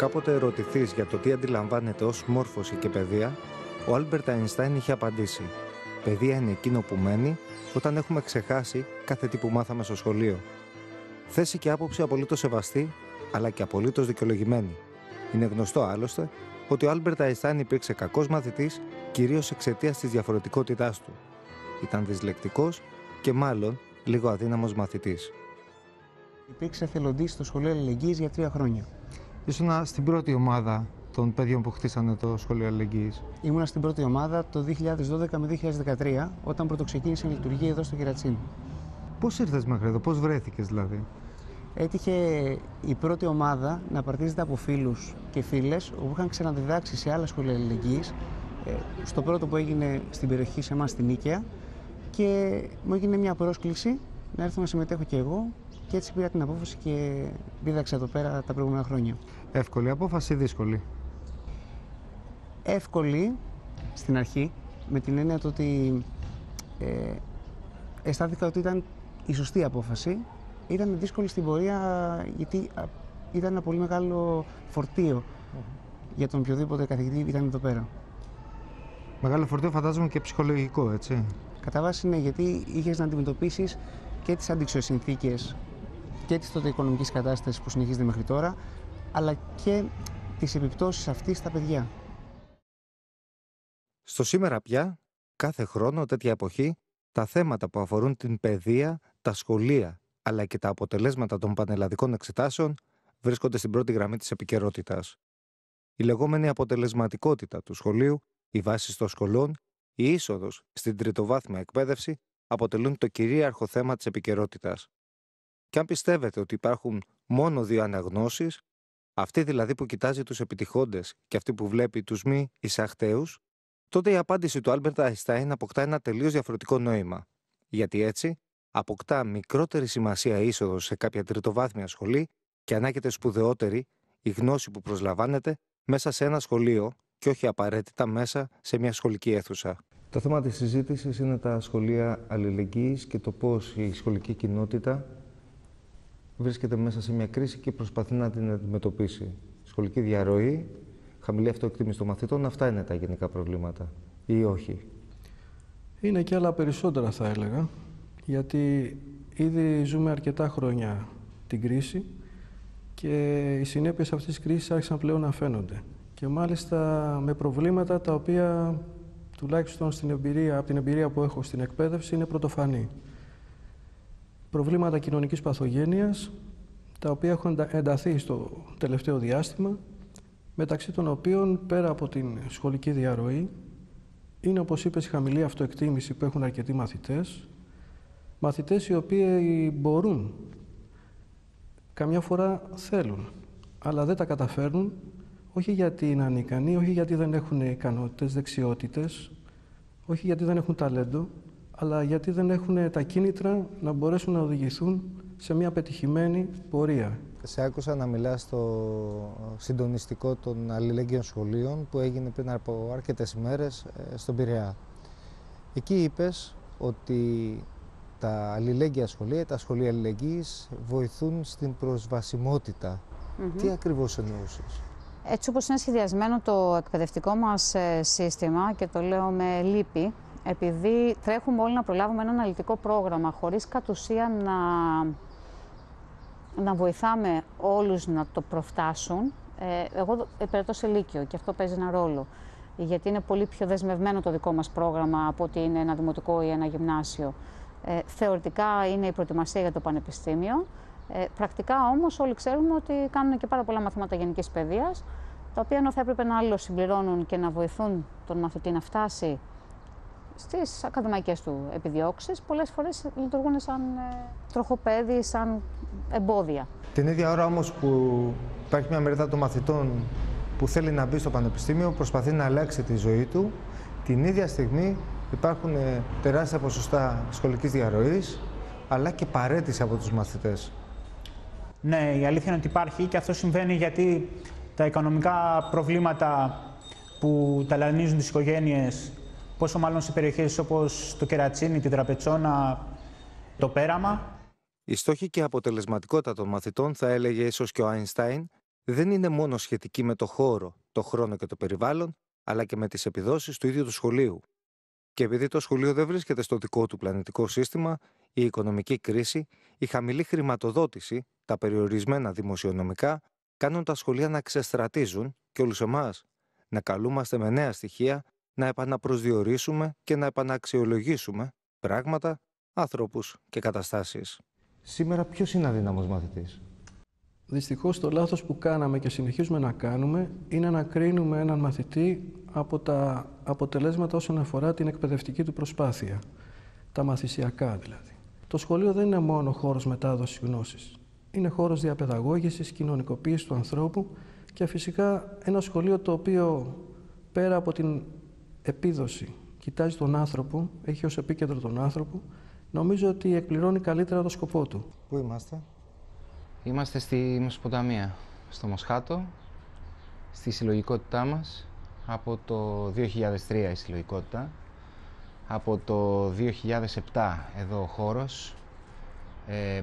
κάποτε ερωτηθείς για το τι αντιλαμβάνεται ως μόρφωση και παιδεία, ο Άλμπερτ Αϊνστάιν είχε απαντήσει: παιδεία είναι εκείνο που μένει όταν έχουμε ξεχάσει κάθε τι που μάθαμε στο σχολείο. Θέση και άποψη απολύτως σεβαστή, αλλά και απολύτως δικαιολογημένη. Είναι γνωστό άλλωστε ότι ο Άλμπερτ Αϊνστάιν υπήρξε κακός μαθητής, κυρίως εξαιτίας της διαφορετικότητάς του. Ήταν δυσλεκτικός και μάλλον λίγο αδύναμος μαθητής. Υπήρξε εθελοντής στο σχολείο αλληλεγγύης για 3 χρόνια. Ήσουνα στην πρώτη ομάδα των παιδιών που χτίσανε το σχολείο αλληλεγγύης. Ήμουνα στην πρώτη ομάδα το 2012 με 2013, όταν πρωτοξεκίνησε η λειτουργία εδώ στο Κερατσίνι. Πώς ήρθες μέχρι εδώ, πώς βρέθηκες δηλαδή? Έτυχε η πρώτη ομάδα να παρτίζεται από φίλους και φίλες που είχαν ξαναδιδάξει σε άλλα σχολεία αλληλεγγύης. Στο πρώτο που έγινε στην περιοχή σε εμάς, στην Νίκαια, και μου έγινε μια πρόσκληση να έρθω να συμμετέχω και εγώ, και έτσι πήρα την απόφαση και δίδαξα εδώ πέρα τα προηγούμενα χρόνια. Εύκολη απόφαση ή δύσκολη? Εύκολη στην αρχή, με την έννοια ότι αισθάνθηκα ότι ήταν η σωστή απόφαση. Ήταν δύσκολη στην πορεία γιατί ήταν ένα πολύ μεγάλο φορτίο για τον οποιοδήποτε καθηγητή ήταν εδώ πέρα. Μεγάλο φορτίο, φαντάζομαι και ψυχολογικό, έτσι? Κατά βάση ναι, γιατί είχες να αντιμετωπίσεις και τις αντίξωες συνθήκες και τις τότε οικονομικής κατάστασης που συνεχίζεται μέχρι τώρα, αλλά και τις επιπτώσεις αυτής στα παιδιά. Στο σήμερα πια, κάθε χρόνο, τέτοια εποχή, τα θέματα που αφορούν την παιδεία, τα σχολεία, αλλά και τα αποτελέσματα των πανελλαδικών εξετάσεων βρίσκονται στην πρώτη γραμμή της επικαιρότητας. Η λεγόμενη αποτελεσματικότητα του σχολείου, οι βάσεις των σχολών, η είσοδος στην τριτοβάθμια εκπαίδευση αποτελούν το κυρίαρχο θέμα της επικαιρότητας. Και αν πιστεύετε ότι υπάρχουν μόνο 2 αναγνώσεις, αυτή δηλαδή που κοιτάζει τους επιτυχόντες και αυτή που βλέπει τους μη εισαχταίους, τότε η απάντηση του Άλμπερτ Αϊνστάιν αποκτά ένα τελείως διαφορετικό νόημα. Γιατί έτσι αποκτά μικρότερη σημασία η είσοδος σε κάποια τριτοβάθμια σχολή και ανάγεται σπουδαιότερη η γνώση που προσλαμβάνεται μέσα σε ένα σχολείο και όχι απαραίτητα μέσα σε μια σχολική αίθουσα. Το θέμα της συζήτησης είναι τα σχολεία αλληλεγγύης και το πώς η σχολική κοινότητα βρίσκεται μέσα σε μια κρίση και προσπαθεί να την αντιμετωπίσει. Σχολική διαρροή, χαμηλή αυτοεκτίμηση των μαθητών, αυτά είναι τα γενικά προβλήματα ή όχι? Είναι και άλλα περισσότερα, θα έλεγα, γιατί ήδη ζούμε αρκετά χρόνια την κρίση και οι συνέπειες αυτής της κρίσης άρχισαν πλέον να φαίνονται. Και μάλιστα με προβλήματα τα οποία, τουλάχιστον από την εμπειρία που έχω στην εκπαίδευση, είναι πρωτοφανή. Προβλήματα κοινωνικής παθογένειας, τα οποία έχουν ενταθεί στο τελευταίο διάστημα, μεταξύ των οποίων, πέρα από την σχολική διαρροή, είναι, όπως είπες, η χαμηλή αυτοεκτίμηση που έχουν αρκετοί μαθητές οι οποίοι μπορούν, καμιά φορά θέλουν, αλλά δεν τα καταφέρνουν, όχι γιατί είναι ανίκανοι, όχι γιατί δεν έχουν ικανότητες, δεξιότητες, όχι γιατί δεν έχουν ταλέντο, αλλά γιατί δεν έχουν τα κίνητρα να μπορέσουν να οδηγηθούν σε μια πετυχημένη πορεία. Σε άκουσα να μιλάς στο συντονιστικό των αλληλεγγύων σχολείων που έγινε πριν από αρκετές ημέρες στον Πειραιά. Εκεί είπες ότι τα αλληλέγγυα σχολεία, τα σχολεία αλληλεγγύης βοηθούν στην προσβασιμότητα. Τι ακριβώς εννοούσες? Έτσι όπως είναι σχεδιασμένο το εκπαιδευτικό μας σύστημα, και το λέω με λύπη, επειδή τρέχουμε όλοι να προλάβουμε ένα αναλυτικό πρόγραμμα χωρίς κατ' ουσίαν να βοηθάμε όλους να το προφτάσουν, εγώ υπηρετώ σε λύκειο και αυτό παίζει ένα ρόλο. Γιατί είναι πολύ πιο δεσμευμένο το δικό μας πρόγραμμα από ότι είναι ένα δημοτικό ή ένα γυμνάσιο. Θεωρητικά είναι η προετοιμασία για το πανεπιστήμιο. Πρακτικά όμως όλοι ξέρουμε ότι κάνουν και πάρα πολλά μαθήματα γενικής παιδείας, τα οποία ενώ θα έπρεπε να άλλο συμπληρώνουν και να βοηθούν τον μαθητή να φτάσει στις ακαδημαϊκές του επιδιώξεις, πολλές φορές λειτουργούν σαν τροχοπέδι, σαν εμπόδια. Την ίδια ώρα όμως που υπάρχει μια μερίδα των μαθητών που θέλει να μπει στο πανεπιστήμιο, προσπαθεί να αλλάξει τη ζωή του, την ίδια στιγμή υπάρχουν τεράστια ποσοστά σχολικής διαρροής, αλλά και παραίτηση από τους μαθητές. Ναι, η αλήθεια είναι ότι υπάρχει και αυτό συμβαίνει γιατί τα οικονομικά προβλήματα που ταλανίζουν τις οικογένειες, πόσο μάλλον σε περιοχές όπως το Κερατσίνι, την Τραπετσόνα, το Πέραμα. Η στόχη και η αποτελεσματικότητα των μαθητών, θα έλεγε ίσως και ο Αϊνστάιν, δεν είναι μόνο σχετική με το χώρο, το χρόνο και το περιβάλλον, αλλά και με τις επιδόσεις του ίδιου του σχολείου. Και επειδή το σχολείο δεν βρίσκεται στο δικό του πλανητικό σύστημα, η οικονομική κρίση, η χαμηλή χρηματοδότηση, τα περιορισμένα δημοσιονομικά κάνουν τα σχολεία να ξεστρατίζουν και όλους εμάς να καλούμαστε με νέα στοιχεία να επαναπροσδιορίσουμε και να επαναξιολογήσουμε πράγματα, άνθρωπους και καταστάσεις. Σήμερα ποιος είναι αδύναμος μαθητής? Δυστυχώς το λάθος που κάναμε και συνεχίζουμε να κάνουμε είναι να κρίνουμε έναν μαθητή από τα αποτελέσματα όσον αφορά την εκπαιδευτική του προσπάθεια, τα μαθησιακά δηλαδή. Το σχολείο δεν είναι μόνο χώρος μετάδοσης γνώσης. Είναι χώρος διαπαιδαγώγησης, κοινωνικοποίησης του ανθρώπου και φυσικά ένα σχολείο το οποίο πέρα από την επίδοση κοιτάζει τον άνθρωπο, έχει ως επίκεντρο τον άνθρωπο, νομίζω ότι εκπληρώνει καλύτερα το σκοπό του. Πού είμαστε? Είμαστε στη Μεσοποταμία, στο Μοσχάτο, στη συλλογικότητά μας, από το 2003 η συλλογικότητα, από το 2007 εδώ ο χώρος,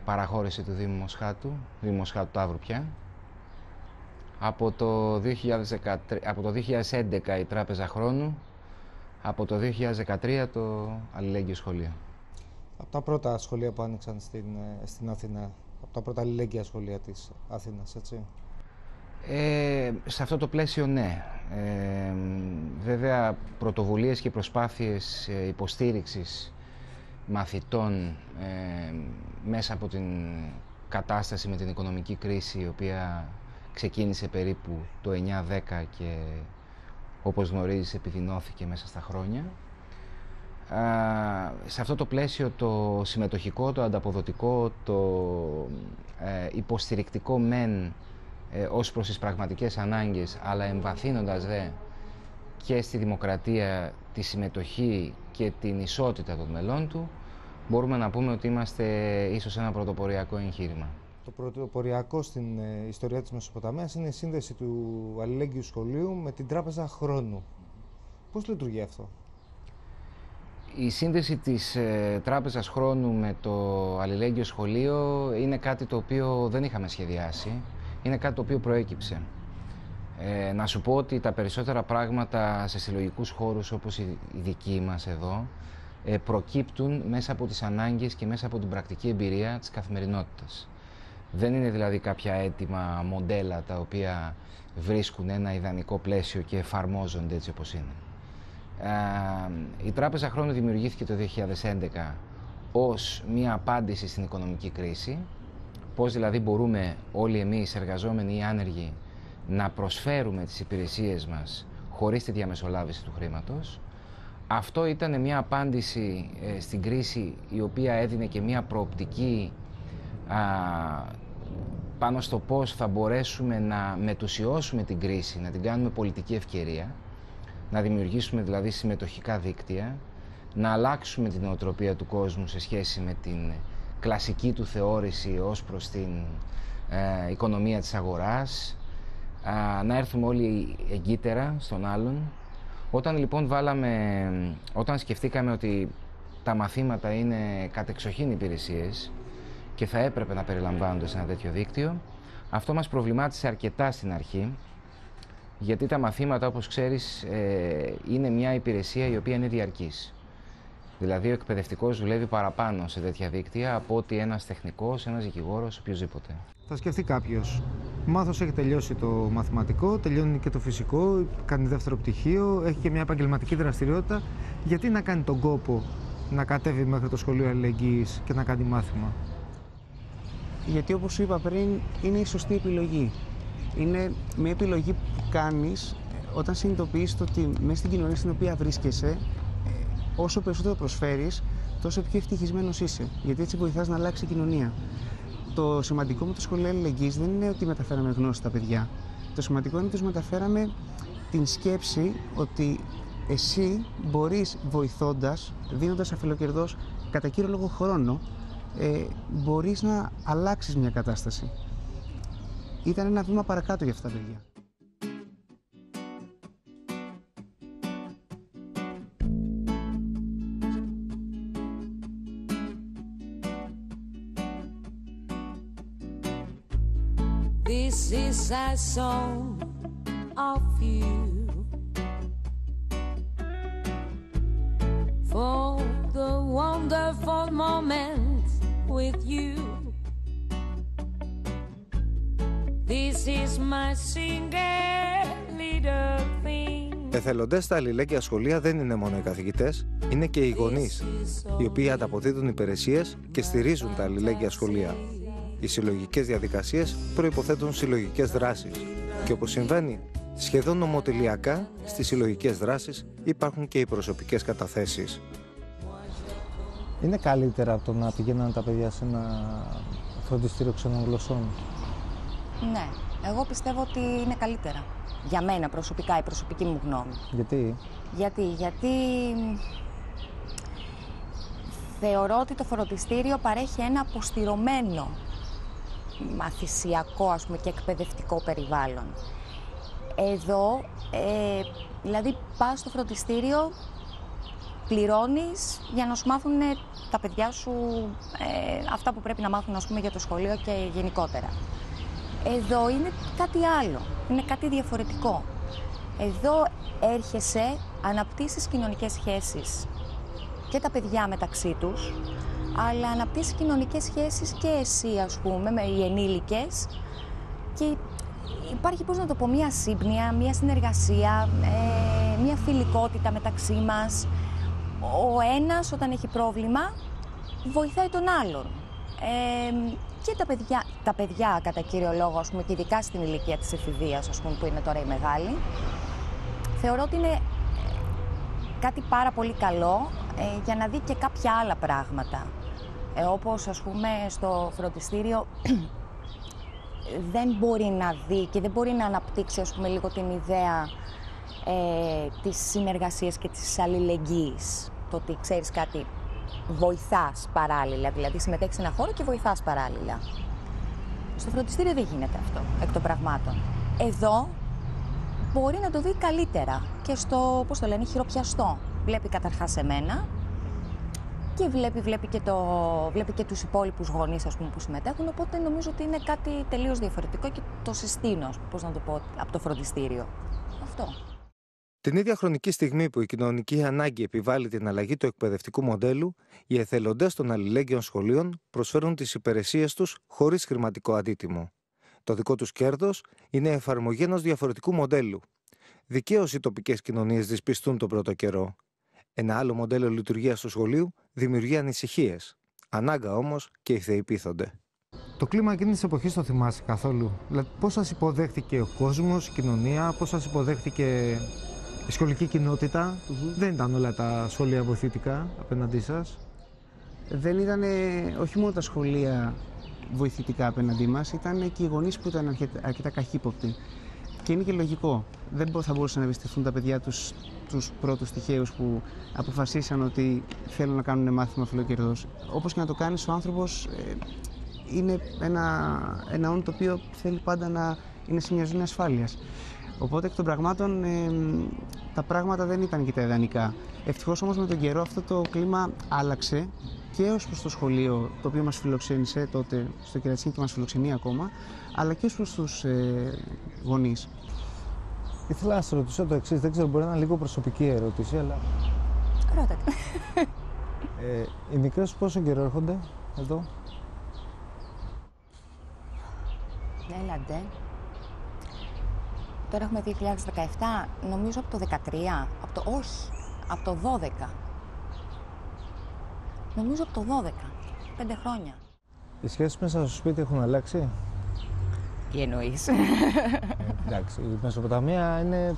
παραχώρηση του Δήμου Μοσχάτου, Δήμου Μοσχάτου Ταύρου πια. Από το 2011 η Τράπεζα Χρόνου, από το 2013 το Αλληλέγγυο Σχολείο. Από τα πρώτα σχολεία που άνοιξαν στην Αθήνα, από τα πρώτα αλληλέγγυα σχολεία της Αθήνας, έτσι. Σε αυτό το πλαίσιο ναι. Βέβαια πρωτοβουλίες και προσπάθειες υποστήριξης μαθητών μέσα από την κατάσταση με την οικονομική κρίση η οποία ξεκίνησε περίπου το 9-10 και όπως γνωρίζεις επιδεινώθηκε μέσα στα χρόνια. Σε αυτό το πλαίσιο το συμμετοχικό, το ανταποδοτικό, το υποστηρικτικό μεν ως προς τις πραγματικές ανάγκες, αλλά εμβαθύνοντας δε και στη δημοκρατία, τη συμμετοχή και την ισότητα των μελών του, μπορούμε να πούμε ότι είμαστε ίσως ένα πρωτοποριακό εγχείρημα. Το πρωτοποριακό στην ιστορία της Μεσοποταμίας είναι η σύνδεση του αλληλέγγυου σχολείου με την Τράπεζα Χρόνου. Πώς λειτουργεί αυτό? Η σύνδεση της Τράπεζας Χρόνου με το αλληλέγγυο σχολείο είναι κάτι το οποίο δεν είχαμε σχεδιάσει. Είναι κάτι το οποίο προέκυψε. Να σου πω ότι τα περισσότερα πράγματα σε συλλογικούς χώρους όπως οι δικοί μας εδώ προκύπτουν μέσα από τις ανάγκες και μέσα από την πρακτική εμπειρία της καθημερινότητας. Δεν είναι δηλαδή κάποια έτοιμα μοντέλα τα οποία βρίσκουν ένα ιδανικό πλαίσιο και εφαρμόζονται έτσι όπως είναι. Η Τράπεζα Χρόνου δημιουργήθηκε το 2011 ως μία απάντηση στην οικονομική κρίση. Πώς δηλαδή μπορούμε όλοι εμείς, εργαζόμενοι ή άνεργοι, να προσφέρουμε τις υπηρεσίες μας χωρίς τη διαμεσολάβηση του χρήματος. Αυτό ήταν μια απάντηση στην κρίση η οποία έδινε και μια προοπτική πάνω στο πώς θα μπορέσουμε να μετουσιώσουμε την κρίση, να την κάνουμε πολιτική ευκαιρία, να δημιουργήσουμε δηλαδή συμμετοχικά δίκτυα, να αλλάξουμε την νοοτροπία του κόσμου σε σχέση με την κλασική του θεώρηση ως προς την οικονομία της αγοράς, να έρθουμε όλοι εγκύτερα στον άλλον. Όταν σκεφτήκαμε ότι τα μαθήματα είναι κατεξοχήν υπηρεσίες και θα έπρεπε να περιλαμβάνονται σε ένα τέτοιο δίκτυο, αυτό μας προβλημάτισε αρκετά στην αρχή, γιατί τα μαθήματα, όπως ξέρεις, είναι μια υπηρεσία η οποία είναι διαρκής. Δηλαδή ο εκπαιδευτικός δουλεύει παραπάνω σε τέτοια δίκτυα από ότι ένας τεχνικός, ένας δικηγόρος, οποιοδήποτε. Θα σκεφτεί κάποιος, μάθος έχει τελειώσει το μαθηματικό, τελειώνει και το φυσικό, κάνει δεύτερο πτυχίο, έχει και μια επαγγελματική δραστηριότητα. Γιατί να κάνει τον κόπο να κατέβει μέχρι το σχολείο αλληλεγγύης και να κάνει μάθημα? Γιατί όπως σου είπα πριν, είναι η σωστή επιλογή. Είναι μια επιλογή που κάνεις όταν συνειδητοποιείς ότι μέσα στην κοινωνία στην οποία βρίσκεσαι, όσο περισσότερο προσφέρεις, τόσο πιο ευτυχισμένος είσαι. Γιατί έτσι βοηθάς να αλλάξει η κοινωνία. Το σημαντικό με το σχολείο αλληλεγγύης δεν είναι ότι μεταφέραμε γνώση στα παιδιά. Το σημαντικό είναι ότι τους μεταφέραμε την σκέψη ότι εσύ μπορείς, βοηθώντας, δίνοντας αφελοκερδός κατά κύριο λόγο χρόνο, μπορείς να αλλάξεις μια κατάσταση. Ήταν ένα βήμα παρακάτω για αυτά τα παιδιά. This is sad song of you. For the wonderful moments with you. This is my single little thing. Εθελοντές στα αλληλέγγυα σχολεία δεν είναι μόνο οι καθηγητές, είναι και οι γονείς, οι οποίοι ανταποδίδουν υπηρεσίες και στηρίζουν τα αλληλέγγυα σχολεία. Οι συλλογικές διαδικασίες προϋποθέτουν συλλογικές δράσεις και όπως συμβαίνει σχεδόν νομοτελειακά στις συλλογικές δράσεις υπάρχουν και οι προσωπικές καταθέσεις. Είναι καλύτερα από το να πηγαίνουν τα παιδιά σε ένα φροντιστήριο ξένων γλωσσών? Ναι, εγώ πιστεύω ότι είναι καλύτερα. Για μένα προσωπικά, η προσωπική μου γνώμη. Γιατί? Γιατί θεωρώ ότι το φροντιστήριο παρέχει ένα αποστηρωμένο μαθησιακό, ας πούμε, και εκπαιδευτικό περιβάλλον. Εδώ, δηλαδή πας στο φροντιστήριο, πληρώνεις για να σου μάθουν τα παιδιά σου αυτά που πρέπει να μάθουν, ας πούμε, για το σχολείο και γενικότερα. Εδώ είναι κάτι άλλο, είναι κάτι διαφορετικό. Εδώ έρχεσαι, αναπτύσσεις κοινωνικές σχέσεις και τα παιδιά μεταξύ τους, αλλά αναπτύσσεις κοινωνικές σχέσεις και εσύ, ας πούμε, με οι ενήλικες και υπάρχει, πώς να το πω, μια σύμπνοια, μια συνεργασία, μια φιλικότητα μεταξύ μας. Ο ένας όταν έχει πρόβλημα βοηθάει τον άλλον. Και τα παιδιά κατά κύριο λόγο, ας πούμε, και ειδικά στην ηλικία της εφηβείας, ας πούμε, που είναι τώρα η μεγάλη, θεωρώ ότι είναι κάτι πάρα πολύ καλό για να δει και κάποια άλλα πράγματα. Όπως, ας πούμε, στο φροντιστήριο δεν μπορεί να δει και δεν μπορεί να αναπτύξει, ας πούμε, λίγο την ιδέα της συνεργασίας και της αλληλεγγύης. Το ότι ξέρεις κάτι, βοηθάς παράλληλα, δηλαδή συμμετέχεις σε ένα χώρο και βοηθάς παράλληλα. Στο φροντιστήριο δεν γίνεται αυτό, εκ των πραγμάτων. Εδώ μπορεί να το δει καλύτερα και στο, πώς το λένε, χειροπιαστό. Βλέπει καταρχάς εμένα και βλέπει και τους υπόλοιπους γονείς, ας πούμε, που συμμετέχουν, οπότε νομίζω ότι είναι κάτι τελείως διαφορετικό και το συστήνω, πώς να το πω, από το φροντιστήριο. Αυτό. Την ίδια χρονική στιγμή που η κοινωνική ανάγκη επιβάλλει την αλλαγή του εκπαιδευτικού μοντέλου, οι εθελοντές των αλληλέγγυων σχολείων προσφέρουν τις υπηρεσίες τους χωρίς χρηματικό αντίτιμο. Το δικό τους κέρδος είναι εφαρμογή ενός διαφορετικού μοντέλου. Δικαίως οι τοπικές κοινωνίες δυσπιστούν τον πρώτο καιρό. Ένα άλλο μοντέλο λειτουργίας του σχολείου δημιουργεί ανησυχίες. Ανάγκα όμως και οι θεοί πείθονται. Το κλίμα εκείνης της εποχής το θυμάσαι καθόλου? Δηλαδή, πώς σας υποδέχτηκε ο κόσμος, η κοινωνία, πώς σας υποδέχτηκε η σχολική κοινότητα? Δεν ήταν όλα τα σχολεία βοηθητικά απέναντί σας? Δεν ήταν όχι μόνο τα σχολεία βοηθητικά απέναντί μας, ήταν και οι γονείς που ήταν αρκετά καχύποπτοι. Και είναι και λογικό. Δεν θα μπορούσαν να εμπιστευτούν τα παιδιά τους πρώτους τυχαίους που αποφασίσαν ότι θέλουν να κάνουν μάθημα φιλοκερδός. Όπως και να το κάνεις, ο άνθρωπος είναι ένα όν το οποίο θέλει πάντα να είναι σε μια ζώνη ασφάλειας. Οπότε εκ των πραγμάτων τα πράγματα δεν ήταν και τα ιδανικά. Ευτυχώς όμως με τον καιρό αυτό το κλίμα άλλαξε και ως προς το σχολείο, το οποίο μας φιλοξένησε τότε στο Κερατσίνι και μας φιλοξενεί ακόμα, αλλά και ως προς τους γονείς. Ήθελα να σας ρωτήσω το εξής, δεν ξέρω, μπορεί να είναι λίγο προσωπική ερώτηση, αλλά... Ρώτα. Οι μικρές πόσο καιρό έρχονται εδώ? Έλαντε. Τώρα έχουμε 2017, νομίζω από το 13, από το 12. Νομίζω από το 12, 5 χρόνια. Οι σχέσεις μέσα στο σπίτι έχουν αλλάξει? Τι εννοείς? Εντάξει, η Μεσοποταμία είναι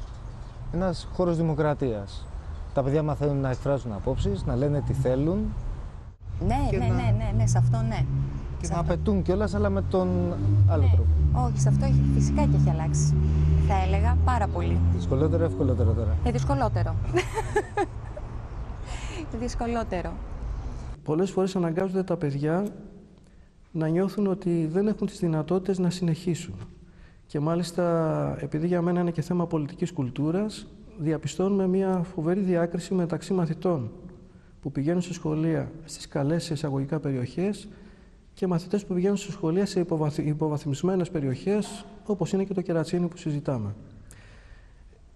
ένας χώρος δημοκρατίας. Τα παιδιά μαθαίνουν να εκφράζουν απόψεις, να λένε τι θέλουν. Ναι, σε αυτό ναι. Και να απαιτούν κιόλας, αλλά με τον άλλο τρόπο. Όχι, σε αυτό φυσικά και έχει αλλάξει. Θα έλεγα πάρα πολύ. Δυσκολότερο ή ευκολότερο τώρα? Δυσκολότερο. Δυσκολότερο. Πολλές φορές αναγκάζονται τα παιδιά να νιώθουν ότι δεν έχουν τις δυνατότητες να συνεχίσουν. Και μάλιστα, επειδή για μένα είναι και θέμα πολιτικής κουλτούρας, διαπιστώνουμε μια φοβερή διάκριση μεταξύ μαθητών που πηγαίνουν σε σχολεία στις καλές εισαγωγικά περιοχές και μαθητές που πηγαίνουν σε σχολεία σε υποβαθμισμένες περιοχές, όπως είναι και το Κερατσίνι που συζητάμε.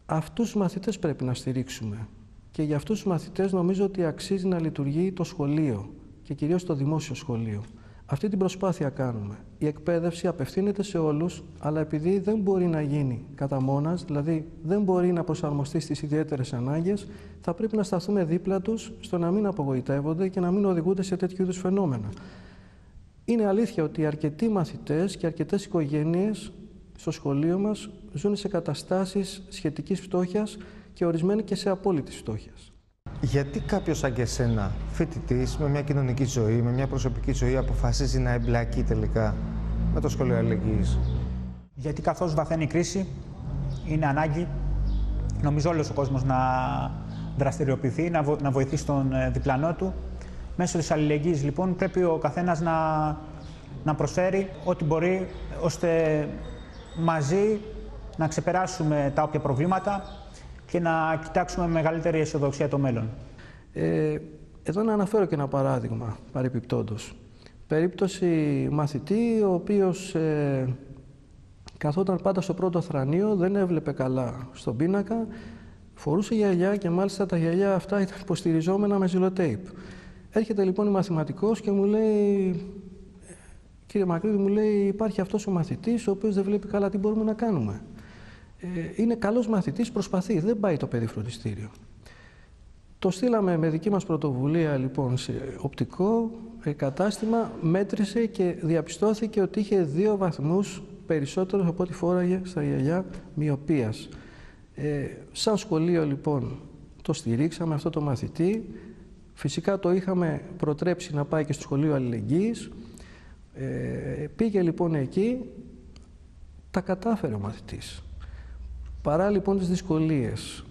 Αυτούς τους μαθητές πρέπει να στηρίξουμε και για αυτούς τους μαθητές νομίζω ότι αξίζει να λειτουργεί το σχολείο και κυρίως το δημόσιο σχολείο. Αυτή την προσπάθεια κάνουμε. Η εκπαίδευση απευθύνεται σε όλους, αλλά επειδή δεν μπορεί να γίνει κατά μόνας, δηλαδή δεν μπορεί να προσαρμοστεί στις ιδιαίτερες ανάγκες, θα πρέπει να σταθούμε δίπλα τους στο να μην απογοητεύονται και να μην οδηγούνται σε τέτοιου είδους φαινόμενα. Είναι αλήθεια ότι αρκετοί μαθητές και αρκετές οικογένειες στο σχολείο μας ζουν σε καταστάσεις σχετικής φτώχειας και ορισμένοι και σε απόλυτης φτώχειας. Γιατί κάποιος σαν και εσένα, φοιτητής, με μια κοινωνική ζωή, με μια προσωπική ζωή, αποφασίζει να εμπλακεί τελικά με το σχολείο αλληλεγγύης? Γιατί καθώς βαθαίνει η κρίση, είναι ανάγκη, νομίζω, όλος ο κόσμος να δραστηριοποιηθεί, να βοηθήσει τον διπλανό του. Μέσω της αλληλεγγύης, λοιπόν, πρέπει ο καθένας να προσφέρει ό,τι μπορεί, ώστε μαζί να ξεπεράσουμε τα όποια προβλήματα και να κοιτάξουμε με μεγαλύτερη αισιοδοξία το μέλλον. Εδώ να αναφέρω και ένα παράδειγμα, παρεπιπτόντως. Περίπτωση μαθητή, ο οποίος καθόταν πάντα στο πρώτο θρανείο, δεν έβλεπε καλά στον πίνακα, φορούσε γυαλιά και μάλιστα τα γυαλιά αυτά ήταν υποστηριζόμενα με ζηλοτέιπ. Έρχεται λοιπόν η μαθηματικός και μου λέει, κύριε Μακρύδη, μου λέει, υπάρχει αυτός ο μαθητής ο οποίος δεν βλέπει καλά, τι μπορούμε να κάνουμε? Είναι καλός μαθητής, προσπαθεί, δεν πάει το παιδί φροντιστήριο. Το στείλαμε με δική μας πρωτοβουλία λοιπόν σε οπτικό κατάστημα, μέτρησε και διαπιστώθηκε ότι είχε 2 βαθμούς περισσότερους από ό,τι φόραγε στα γυαλιά μοιοπίας. Σαν σχολείο λοιπόν το στηρίξαμε αυτό το μαθητή. Φυσικά το είχαμε προτρέψει να πάει και στο σχολείο αλληλεγγύης. Πήγε λοιπόν εκεί, τα κατάφερε ο μαθητής. Παρά λοιπόν τις δυσκολίες,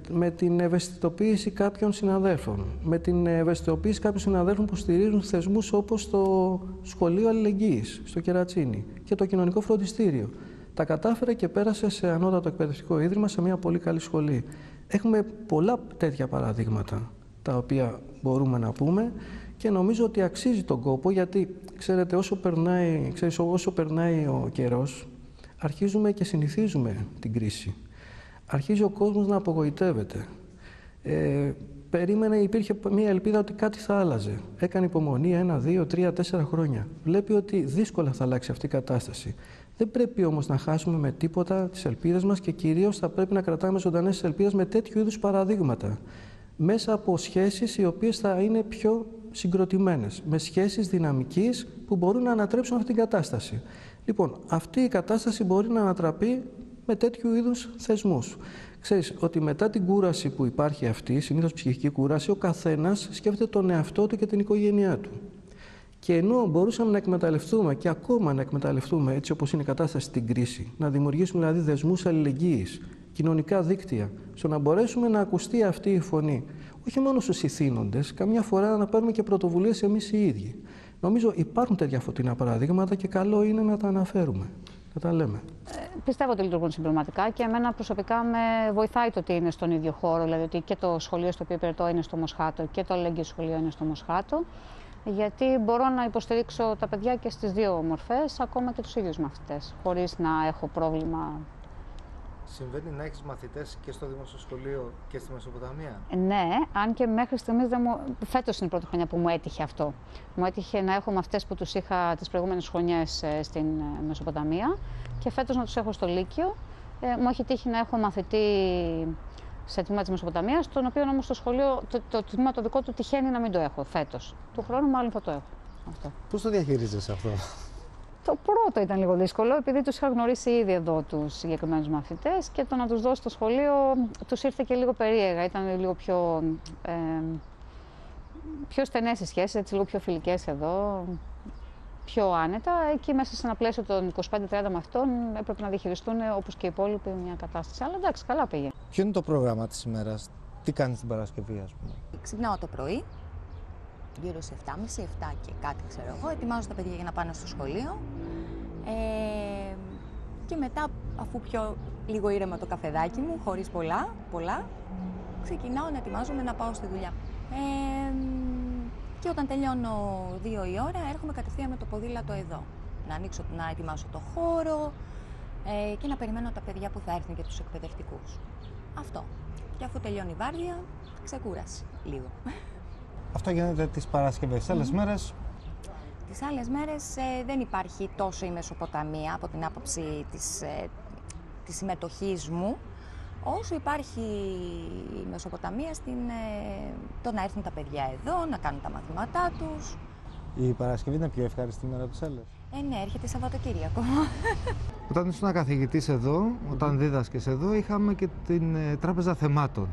με την ευαισθητοποίηση κάποιων συναδέλφων, με την ευαισθητοποίηση κάποιων συναδέλφων που στηρίζουν θεσμούς όπως το σχολείο αλληλεγγύης στο Κερατσίνι και το κοινωνικό φροντιστήριο. Τα κατάφερε και πέρασε σε ανώτατο εκπαιδευτικό ίδρυμα, σε μια πολύ καλή σχολή. Έχουμε πολλά τέτοια παραδείγματα τα μπορούμε να πούμε και νομίζω ότι αξίζει τον κόπο, γιατί ξέρετε όσο περνάει ο καιρός αρχίζουμε και συνηθίζουμε την κρίση. Αρχίζει ο κόσμος να απογοητεύεται. Υπήρχε μια ελπίδα ότι κάτι θα άλλαζε. Έκανε υπομονή 1, 2, 3, 4 χρόνια. Βλέπει ότι δύσκολα θα αλλάξει αυτή η κατάσταση. Δεν πρέπει όμως να χάσουμε με τίποτα τις ελπίδες μας και κυρίως θα πρέπει να κρατάμε ζωντανές τις ελπίδες με τέτοιου είδους παραδείγματα. Μέσα από σχέσεις οι οποίες θα είναι πιο συγκροτημένες, με σχέσεις δυναμικής που μπορούν να ανατρέψουν αυτή την κατάσταση. Λοιπόν, αυτή η κατάσταση μπορεί να ανατραπεί με τέτοιου είδους θεσμούς. Ξέρεις ότι μετά την κούραση που υπάρχει αυτή, συνήθως ψυχική κούραση, ο καθένας σκέφτεται τον εαυτό του και την οικογένειά του. Και ενώ μπορούσαμε να εκμεταλλευτούμε και ακόμα να εκμεταλλευτούμε, έτσι όπως είναι η κατάσταση στην κρίση, να δημιουργήσουμε δηλαδή δεσμούς αλληλεγγύης, κοινωνικά δίκτυα, στο να μπορέσουμε να ακουστεί αυτή η φωνή, όχι μόνο στους ηθήνοντες, καμιά φορά να παίρνουμε και πρωτοβουλίες εμείς οι ίδιοι. Νομίζω υπάρχουν τέτοια φωτεινά παραδείγματα και καλό είναι να τα αναφέρουμε, να τα λέμε. Πιστεύω ότι λειτουργούν συμπληρωματικά και εμένα προσωπικά με βοηθάει το ότι είναι στον ίδιο χώρο, δηλαδή ότι και το σχολείο στο οποίο υπηρετώ είναι στο Μοσχάτο και το αλληλεγγύη σχολείο είναι στο Μοσχάτο, γιατί μπορώ να υποστηρίξω τα παιδιά και στις 2 μορφές, ακόμα και τους ίδιους μαθητές, χωρίς να έχω πρόβλημα. Συμβαίνει να έχεις μαθητές και στο δημόσιο σχολείο και στη Μεσοποταμία? Ναι, αν και μέχρι στιγμής φέτος είναι η πρώτη χρονιά που μου έτυχε αυτό. Μου έτυχε να έχω μαθητές που τους είχα τις προηγούμενες χρονιές στην Μεσοποταμία και φέτος να τους έχω στο Λύκειο. Μου έχει τύχει να έχω μαθητή σε τμήμα της Μεσοποταμίας, τον οποίο όμως στο σχολείο το τμήμα το δικό του τυχαίνει να μην το έχω φέτος. Του χρόνου μάλλον θα το έχω αυτό. Πώς το διαχειρίζεσαι αυτό? Το πρώτο ήταν λίγο δύσκολο, επειδή τους είχα γνωρίσει ήδη εδώ τους συγκεκριμένους μαθητές και το να τους δώσω στο σχολείο τους ήρθε και λίγο περίεργα. Ήταν λίγο πιο στενές οι σχέσεις, έτσι, λίγο πιο φιλικές εδώ, πιο άνετα. Εκεί μέσα σε ένα πλαίσιο των 25-30 μαθητών έπρεπε να διαχειριστούν όπως και οι υπόλοιποι μια κατάσταση. Αλλά εντάξει, καλά πήγε. Ποιο είναι το πρόγραμμα της ημέρας, τι κάνεις την Παρασκευή, ας πούμε? Ξυπνάω το πρωί, γύρω σε 7.30, 7 και κάτι ξέρω εγώ, ετοιμάζω τα παιδιά για να πάνε στο σχολείο και μετά, αφού πιω λίγο ήρεμα το καφεδάκι μου, χωρίς πολλά, ξεκινάω να ετοιμάζομαι να πάω στη δουλειά. Και όταν τελειώνω 2 η ώρα, έρχομαι κατευθείαν με το ποδήλατο εδώ. Να ετοιμάσω το χώρο και να περιμένω τα παιδιά που θα έρθουν και τους εκπαιδευτικούς. Αυτό. Και αφού τελειώνει η βάρδια, ξεκούραση λίγο. Αυτό γίνεται τις Παρασκευές. Άλλες μέρες. Τις άλλες μέρες δεν υπάρχει τόσο η Μεσοποταμία από την άποψη της συμμετοχής μου, όσο υπάρχει η Μεσοποταμία το να έρθουν τα παιδιά εδώ, να κάνουν τα μαθήματά τους. Η Παρασκευή είναι πιο ευχάριστη μέρα από τις άλλες. Ναι, έρχεται Σαββατοκύριακο. Όταν ήσουν καθηγητής εδώ, όταν δίδασκες εδώ, είχαμε και την Τράπεζα Θεμάτων.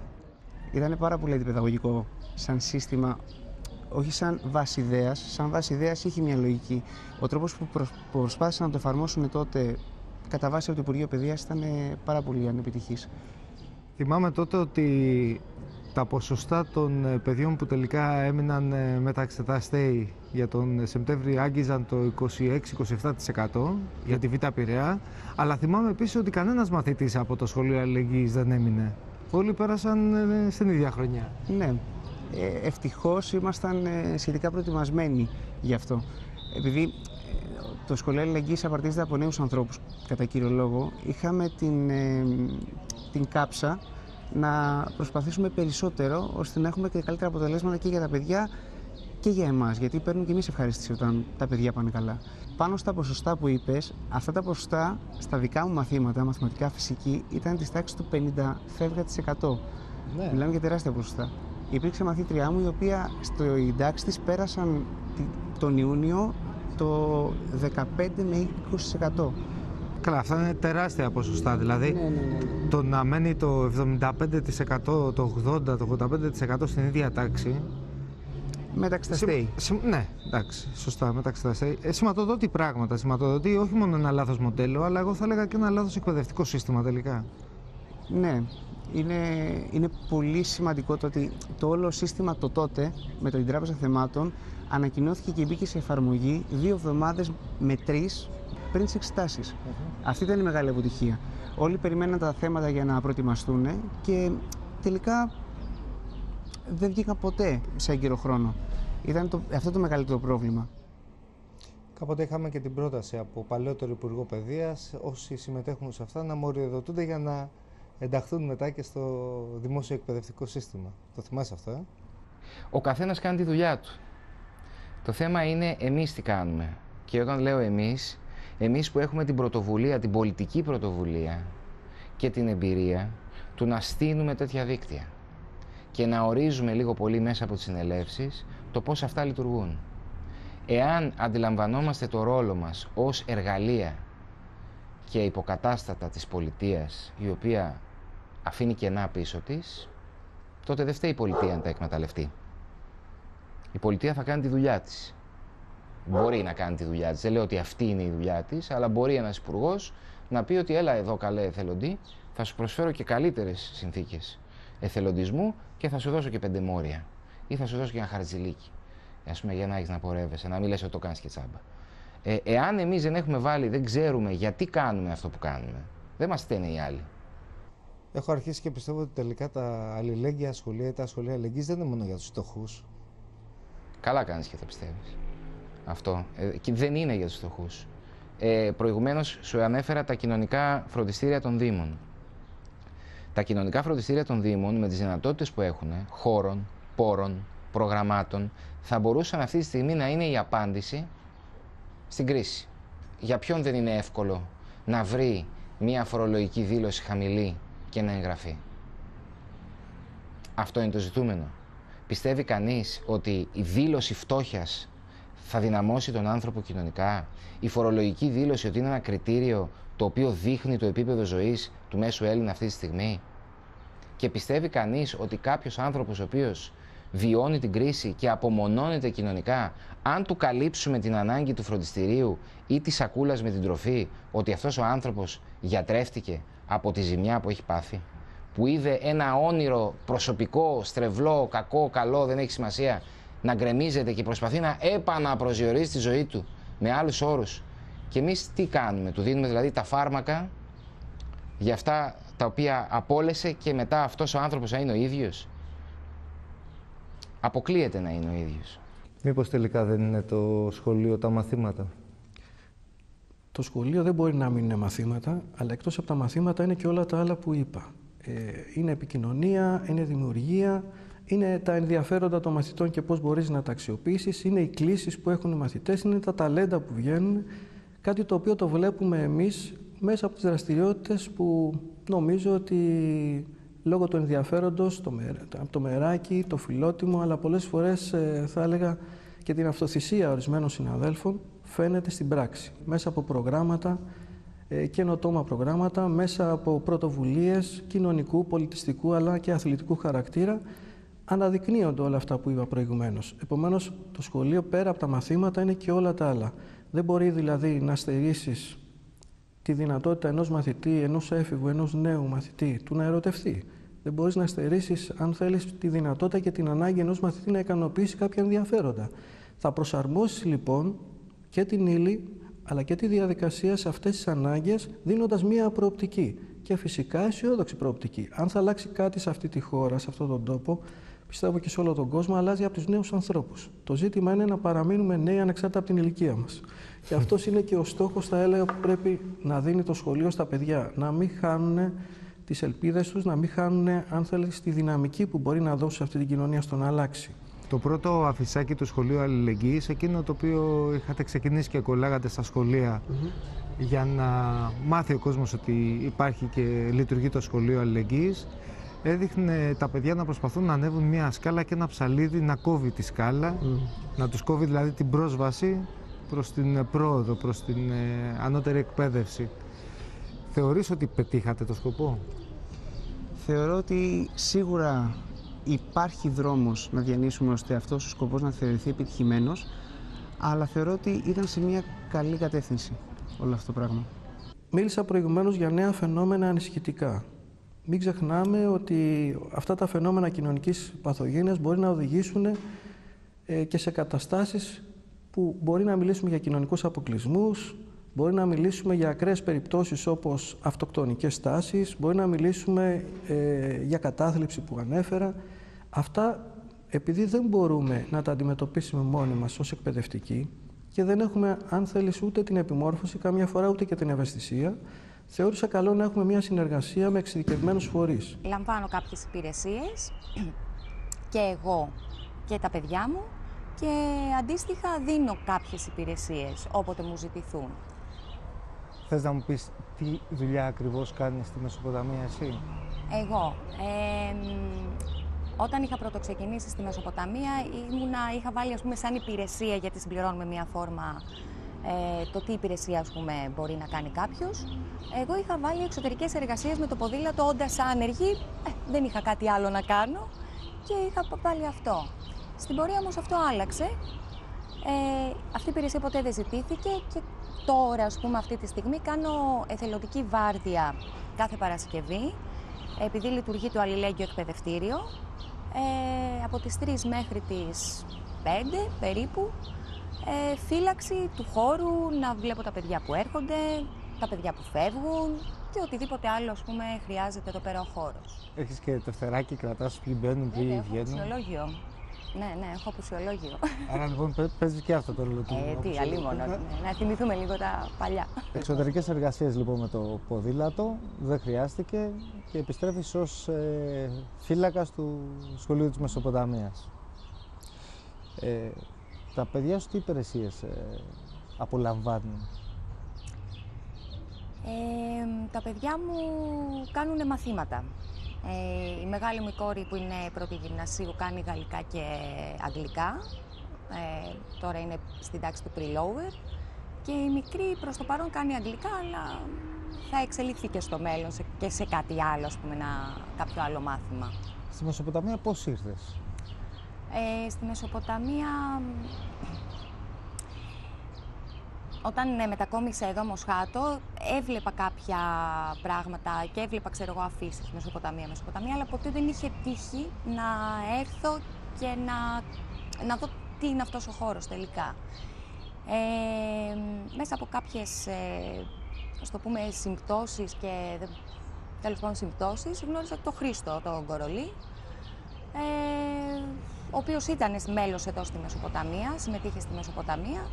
Ήταν πάρα πολύ αντιπαιδαγωγικό σαν σύστημα, όχι σαν βάση ιδέας. Σαν βάση ιδέας είχε μια λογική. Ο τρόπος που προσπάθησαν να το εφαρμόσουν τότε κατά βάση από το Υπουργείο Παιδείας ήταν πάρα πολύ ανεπιτυχής. Θυμάμαι τότε ότι τα ποσοστά των παιδιών που τελικά έμειναν μεταξεταστέοι για τον Σεπτέμβρη άγγιζαν το 26-27% για τη Β' Πειραιά, αλλά θυμάμαι επίσης ότι κανένας μαθητής από το σχολείο αλληλεγγύης δεν έμεινε. Όλοι πέρασαν στην ίδια χρονιά. Ναι, ευτυχώς ήμασταν σχετικά προετοιμασμένοι γι' αυτό. Επειδή το σχολείο αλληλεγγύης απαρτίζεται από νέους ανθρώπους, κατά κύριο λόγο, είχαμε την κάψα να προσπαθήσουμε περισσότερο ώστε να έχουμε και καλύτερα αποτελέσματα και για τα παιδιά και για εμάς, γιατί παίρνουν και εμείς ευχαρίστηση όταν τα παιδιά πάνε καλά. Πάνω στα ποσοστά που είπες, αυτά τα ποσοστά στα δικά μου μαθήματα, μαθηματικά, φυσική, ήταν της τάξης του 50%. Ναι. Μιλάμε για τεράστια ποσοστά. Υπήρξε μαθήτριά μου η οποία στο τάξη της πέρασαν τον Ιούνιο το 15 με 20%. Καλά, αυτά είναι τεράστια ποσοστά, δηλαδή ναι. Το να μένει το 75%, το 80%, το 85% στην ίδια τάξη. Μεταξυταστέοι. Ναι, εντάξει, σωστά, μεταξυταστέοι. Σηματοδοτεί πράγματα, σηματοδοτεί όχι μόνο ένα λάθος μοντέλο, αλλά εγώ θα έλεγα και ένα λάθος εκπαιδευτικό σύστημα τελικά. Ναι, είναι πολύ σημαντικό το ότι το όλο σύστημα το τότε, με την Τράπεζα Θεμάτων, ανακοινώθηκε και μπήκε σε εφαρμογή 2 εβδομάδες με 3 πριν τις εξετάσεις. Αυτή ήταν η μεγάλη αποτυχία. Όλοι περιμέναν τα θέματα για να προετοιμαστούν και τελικά δεν βγήκαν ποτέ σε έγκυρο χρόνο. Ήταν αυτό το μεγαλύτερο πρόβλημα. Κάποτε είχαμε και την πρόταση από παλαιότερο Υπουργό Παιδείας, όσοι συμμετέχουν σε αυτά, να μοριοδοτούνται για να ενταχθούν μετά και στο δημόσιο εκπαιδευτικό σύστημα. Το θυμάσαι αυτό, Ο καθένας κάνει τη δουλειά του. Το θέμα είναι εμείς τι κάνουμε. Και όταν λέω εμείς που έχουμε την πρωτοβουλία, την πολιτική πρωτοβουλία και την εμπειρία του να στείνουμε τέτοια δίκτυα και να ορίζουμε λίγο πολύ μέσα από τις συνελεύσεις το πώς αυτά λειτουργούν. Εάν αντιλαμβανόμαστε το ρόλο μας ως εργαλεία και υποκατάστατα της πολιτείας, η οποία αφήνει κενά πίσω της, τότε δεν φταίει η πολιτεία να τα εκμεταλλευτεί. Η πολιτεία θα κάνει τη δουλειά της. Μπορεί να κάνει τη δουλειά της. Δεν λέω ότι αυτή είναι η δουλειά της, αλλά μπορεί ένας υπουργός να πει ότι έλα εδώ καλέ εθελοντή, θα σου προσφέρω και καλύτερες συνθήκες εθελοντισμού και θα σου δώσω και 5 μόρια. Ή θα σου δώσω και ένα χαρτζηλίκι. Ας πούμε, για να έχεις να πορεύεσαι, να μην λες ότι το κάνεις και τσάμπα. Εάν εμείς δεν έχουμε βάλει, δεν ξέρουμε γιατί κάνουμε αυτό που κάνουμε, δεν μας φταίνε οι άλλοι. Έχω αρχίσει και πιστεύω ότι τελικά τα αλληλέγγυα σχολεία ή τα σχολεία αλληλεγγύης δεν είναι μόνο για τους φτωχούς. Καλά κάνεις και το πιστεύεις. Αυτό. Και δεν είναι για τους φτωχούς. Προηγουμένως σου ανέφερα τα κοινωνικά φροντιστήρια των Δήμων. Τα κοινωνικά φροντιστήρια των Δήμων, με τις δυνατότητες που έχουν, χώρων, πόρων, προγραμμάτων, θα μπορούσαν αυτή τη στιγμή να είναι η απάντηση στην κρίση. Για ποιον δεν είναι εύκολο να βρει μια φορολογική δήλωση χαμηλή και να εγγραφεί? Αυτό είναι το ζητούμενο. Πιστεύει κανείς ότι η δήλωση φτώχειας θα δυναμώσει τον άνθρωπο κοινωνικά? Η φορολογική δήλωση ότι είναι ένα κριτήριο το οποίο δείχνει το επίπεδο ζωής του μέσου Έλληνα αυτή τη στιγμή? Και πιστεύει κανείς ότι κάποιος άνθρωπος ο οποίος βιώνει την κρίση και απομονώνεται κοινωνικά, αν του καλύψουμε την ανάγκη του φροντιστηρίου ή της σακούλας με την τροφή, ότι αυτός ο άνθρωπος γιατρεύτηκε από τη ζημιά που έχει πάθει, που είδε ένα όνειρο προσωπικό, στρεβλό, κακό, καλό, δεν έχει σημασία, να γκρεμίζεται και προσπαθεί να επαναπροσδιορίσει τη ζωή του με άλλους όρους. Και εμείς τι κάνουμε? Του δίνουμε δηλαδή τα φάρμακα για αυτά τα οποία απόλυσε και μετά αυτός ο άνθρωπος να είναι ο ίδιος? Αποκλείεται να είναι ο ίδιος. Μήπως τελικά δεν είναι το σχολείο τα μαθήματα? Το σχολείο δεν μπορεί να μην είναι μαθήματα, αλλά εκτός από τα μαθήματα είναι και όλα τα άλλα που είπα. Είναι επικοινωνία, είναι δημιουργία, είναι τα ενδιαφέροντα των μαθητών και πώς μπορείς να τα αξιοποιήσεις, είναι οι κλίσεις που έχουν οι μαθητές, είναι τα ταλέντα που βγαίνουν, κάτι το οποίο το βλέπουμε εμείς μέσα από τις δραστηριότητες που νομίζω ότι λόγω του ενδιαφέροντος, το μεράκι, το φιλότιμο, αλλά πολλές φορές θα έλεγα και την αυτοθυσία ορισμένων συναδέλφων, φαίνεται στην πράξη, μέσα από προγράμματα, καινοτόμα προγράμματα, μέσα από πρωτοβουλίες κοινωνικού, πολιτιστικού αλλά και αθλητικού χαρακτήρα, αναδεικνύονται όλα αυτά που είπα προηγουμένως. Επομένως, το σχολείο πέρα από τα μαθήματα είναι και όλα τα άλλα. Δεν μπορεί δηλαδή να στερήσεις τη δυνατότητα ενός μαθητή, ενός έφηβου, ενός νέου μαθητή του να ερωτευτεί. Δεν μπορείς να στερήσεις, αν θέλεις, τη δυνατότητα και την ανάγκη ενός μαθητή να ικανοποιήσει κάποια ενδιαφέροντα. Θα προσαρμόσεις λοιπόν και την ύλη αλλά και τη διαδικασία σε αυτές τις ανάγκες, δίνοντας μία προοπτική και φυσικά αισιόδοξη προοπτική. Αν θα αλλάξει κάτι σε αυτή τη χώρα, σε αυτόν τον τόπο, πιστεύω και σε όλο τον κόσμο, αλλάζει από τους νέους ανθρώπους. Το ζήτημα είναι να παραμείνουμε νέοι ανεξάρτητα από την ηλικία μας. Και αυτός είναι και ο στόχος, θα έλεγα, που πρέπει να δίνει το σχολείο στα παιδιά. Να μην χάνουν τις ελπίδες τους, να μην χάνουν, αν θέλεις, τη δυναμική που μπορεί να δώσει σε αυτή την κοινωνία στο να αλλάξει. Το πρώτο αφισάκι του Σχολείου Αλληλεγγύης, εκείνο το οποίο είχατε ξεκινήσει και κολλάγατε στα σχολεία για να μάθει ο κόσμος ότι υπάρχει και λειτουργεί το Σχολείο Αλληλεγγύης, έδειχνε τα παιδιά να προσπαθούν να ανέβουν μια σκάλα και ένα ψαλίδι να κόβει τη σκάλα, να τους κόβει δηλαδή την πρόσβαση προς την πρόοδο, προς την ανώτερη εκπαίδευση. Θεωρείς ότι πετύχατε το σκοπό? Θεωρώ ότι σίγουρα υπάρχει δρόμος να διανύσουμε ώστε αυτός ο σκοπός να θεωρηθεί επιτυχημένος, αλλά θεωρώ ότι ήταν σε μια καλή κατεύθυνση όλο αυτό το πράγμα. Μίλησα προηγουμένως για νέα φαινόμενα ανησυχητικά. Μην ξεχνάμε ότι αυτά τα φαινόμενα κοινωνικής παθογένειας μπορεί να οδηγήσουν και σε καταστάσεις που μπορεί να μιλήσουμε για κοινωνικούς αποκλεισμούς, μπορεί να μιλήσουμε για ακραίες περιπτώσεις όπως αυτοκτονικές τάσεις, μπορεί να μιλήσουμε για κατάθλιψη που ανέφερα. Αυτά, επειδή δεν μπορούμε να τα αντιμετωπίσουμε μόνοι μας ως εκπαιδευτικοί και δεν έχουμε, αν θέλεις, ούτε την επιμόρφωση, καμιά φορά ούτε και την ευαισθησία, θεώρησα καλό να έχουμε μια συνεργασία με εξειδικευμένους φορείς. Λαμβάνω κάποιες υπηρεσίες και εγώ και τα παιδιά μου και αντίστοιχα δίνω κάποιες υπηρεσίες όποτε μου ζητηθούν. Θες να μου πεις τι δουλειά ακριβώς κάνεις στη Μεσοποταμία εσύ? Εγώ, όταν είχα πρωτοξεκινήσει στη Μεσοποταμία, είχα βάλει, ας πούμε, σαν υπηρεσία, γιατί συμπληρώνουμε μία φόρμα, το τι υπηρεσία, ας πούμε, μπορεί να κάνει κάποιος. Εγώ είχα βάλει εξωτερικές εργασίες με το ποδήλατο, όντας άνεργη, δεν είχα κάτι άλλο να κάνω και είχα βάλει αυτό. Στην πορεία όμως αυτό άλλαξε. Αυτή η υπηρεσία ποτέ δεν ζητήθηκε και τώρα, ας πούμε, αυτή τη στιγμή κάνω εθελοντική βάρδια κάθε Παρασκευή, επειδή λειτουργεί το αλληλέγγυο εκπαιδευτήριο, από τις 3 μέχρι τις 5 περίπου, φύλαξη του χώρου, να βλέπω τα παιδιά που έρχονται, τα παιδιά που φεύγουν και οτιδήποτε άλλο, ας πούμε, χρειάζεται εδώ πέρα ο χώρος. Έχεις και το φτεράκι, κρατάς ποιοι μπαίνουν, ποιοι βγαίνουν? Έχω απουσιολόγιο. Ναι, έχω απουσιολόγιο. Άρα λοιπόν παίζεις και αυτό το ρόλο του. Τι, αλλήμον, να θυμηθούμε λίγο τα παλιά. Εξωτερικές εργασίες λοιπόν με το ποδήλατο δεν χρειάστηκε και επιστρέφεις ως φύλακας του Σχολείου της Μεσοποταμίας. Τα παιδιά σου τι υπηρεσίες απολαμβάνουν? Τα παιδιά μου κάνουν μαθήματα. Η μεγάλη μου κόρη που είναι πρώτη γυμνασίου κάνει γαλλικά και αγγλικά. Τώρα είναι στην τάξη του pre-lower. Και η μικρή προς το παρόν κάνει αγγλικά, αλλά θα εξελιχθεί και στο μέλλον και σε κάτι άλλο, ας πούμε, κάποιο άλλο μάθημα. Στη Μεσοποταμία πώς ήρθες? Στη Μεσοποταμία, όταν μετακόμισα εδώ Μοσχάτο, έβλεπα κάποια πράγματα και έβλεπα, ξέρω εγώ, αφήσεις Μεσοποταμία, αλλά ποτέ δεν είχε τύχει να έρθω και να δω τι είναι αυτός ο χώρος τελικά. Μέσα από κάποιες, ας το πούμε, συμπτώσεις και τέλος πάντων συμπτώσεις, γνώρισα τον Χρήστο, τον Κορολή. ο οποίος ήταν μέλος εδώ στη Μεσοποταμία, συμμετείχε στη Μεσοποταμία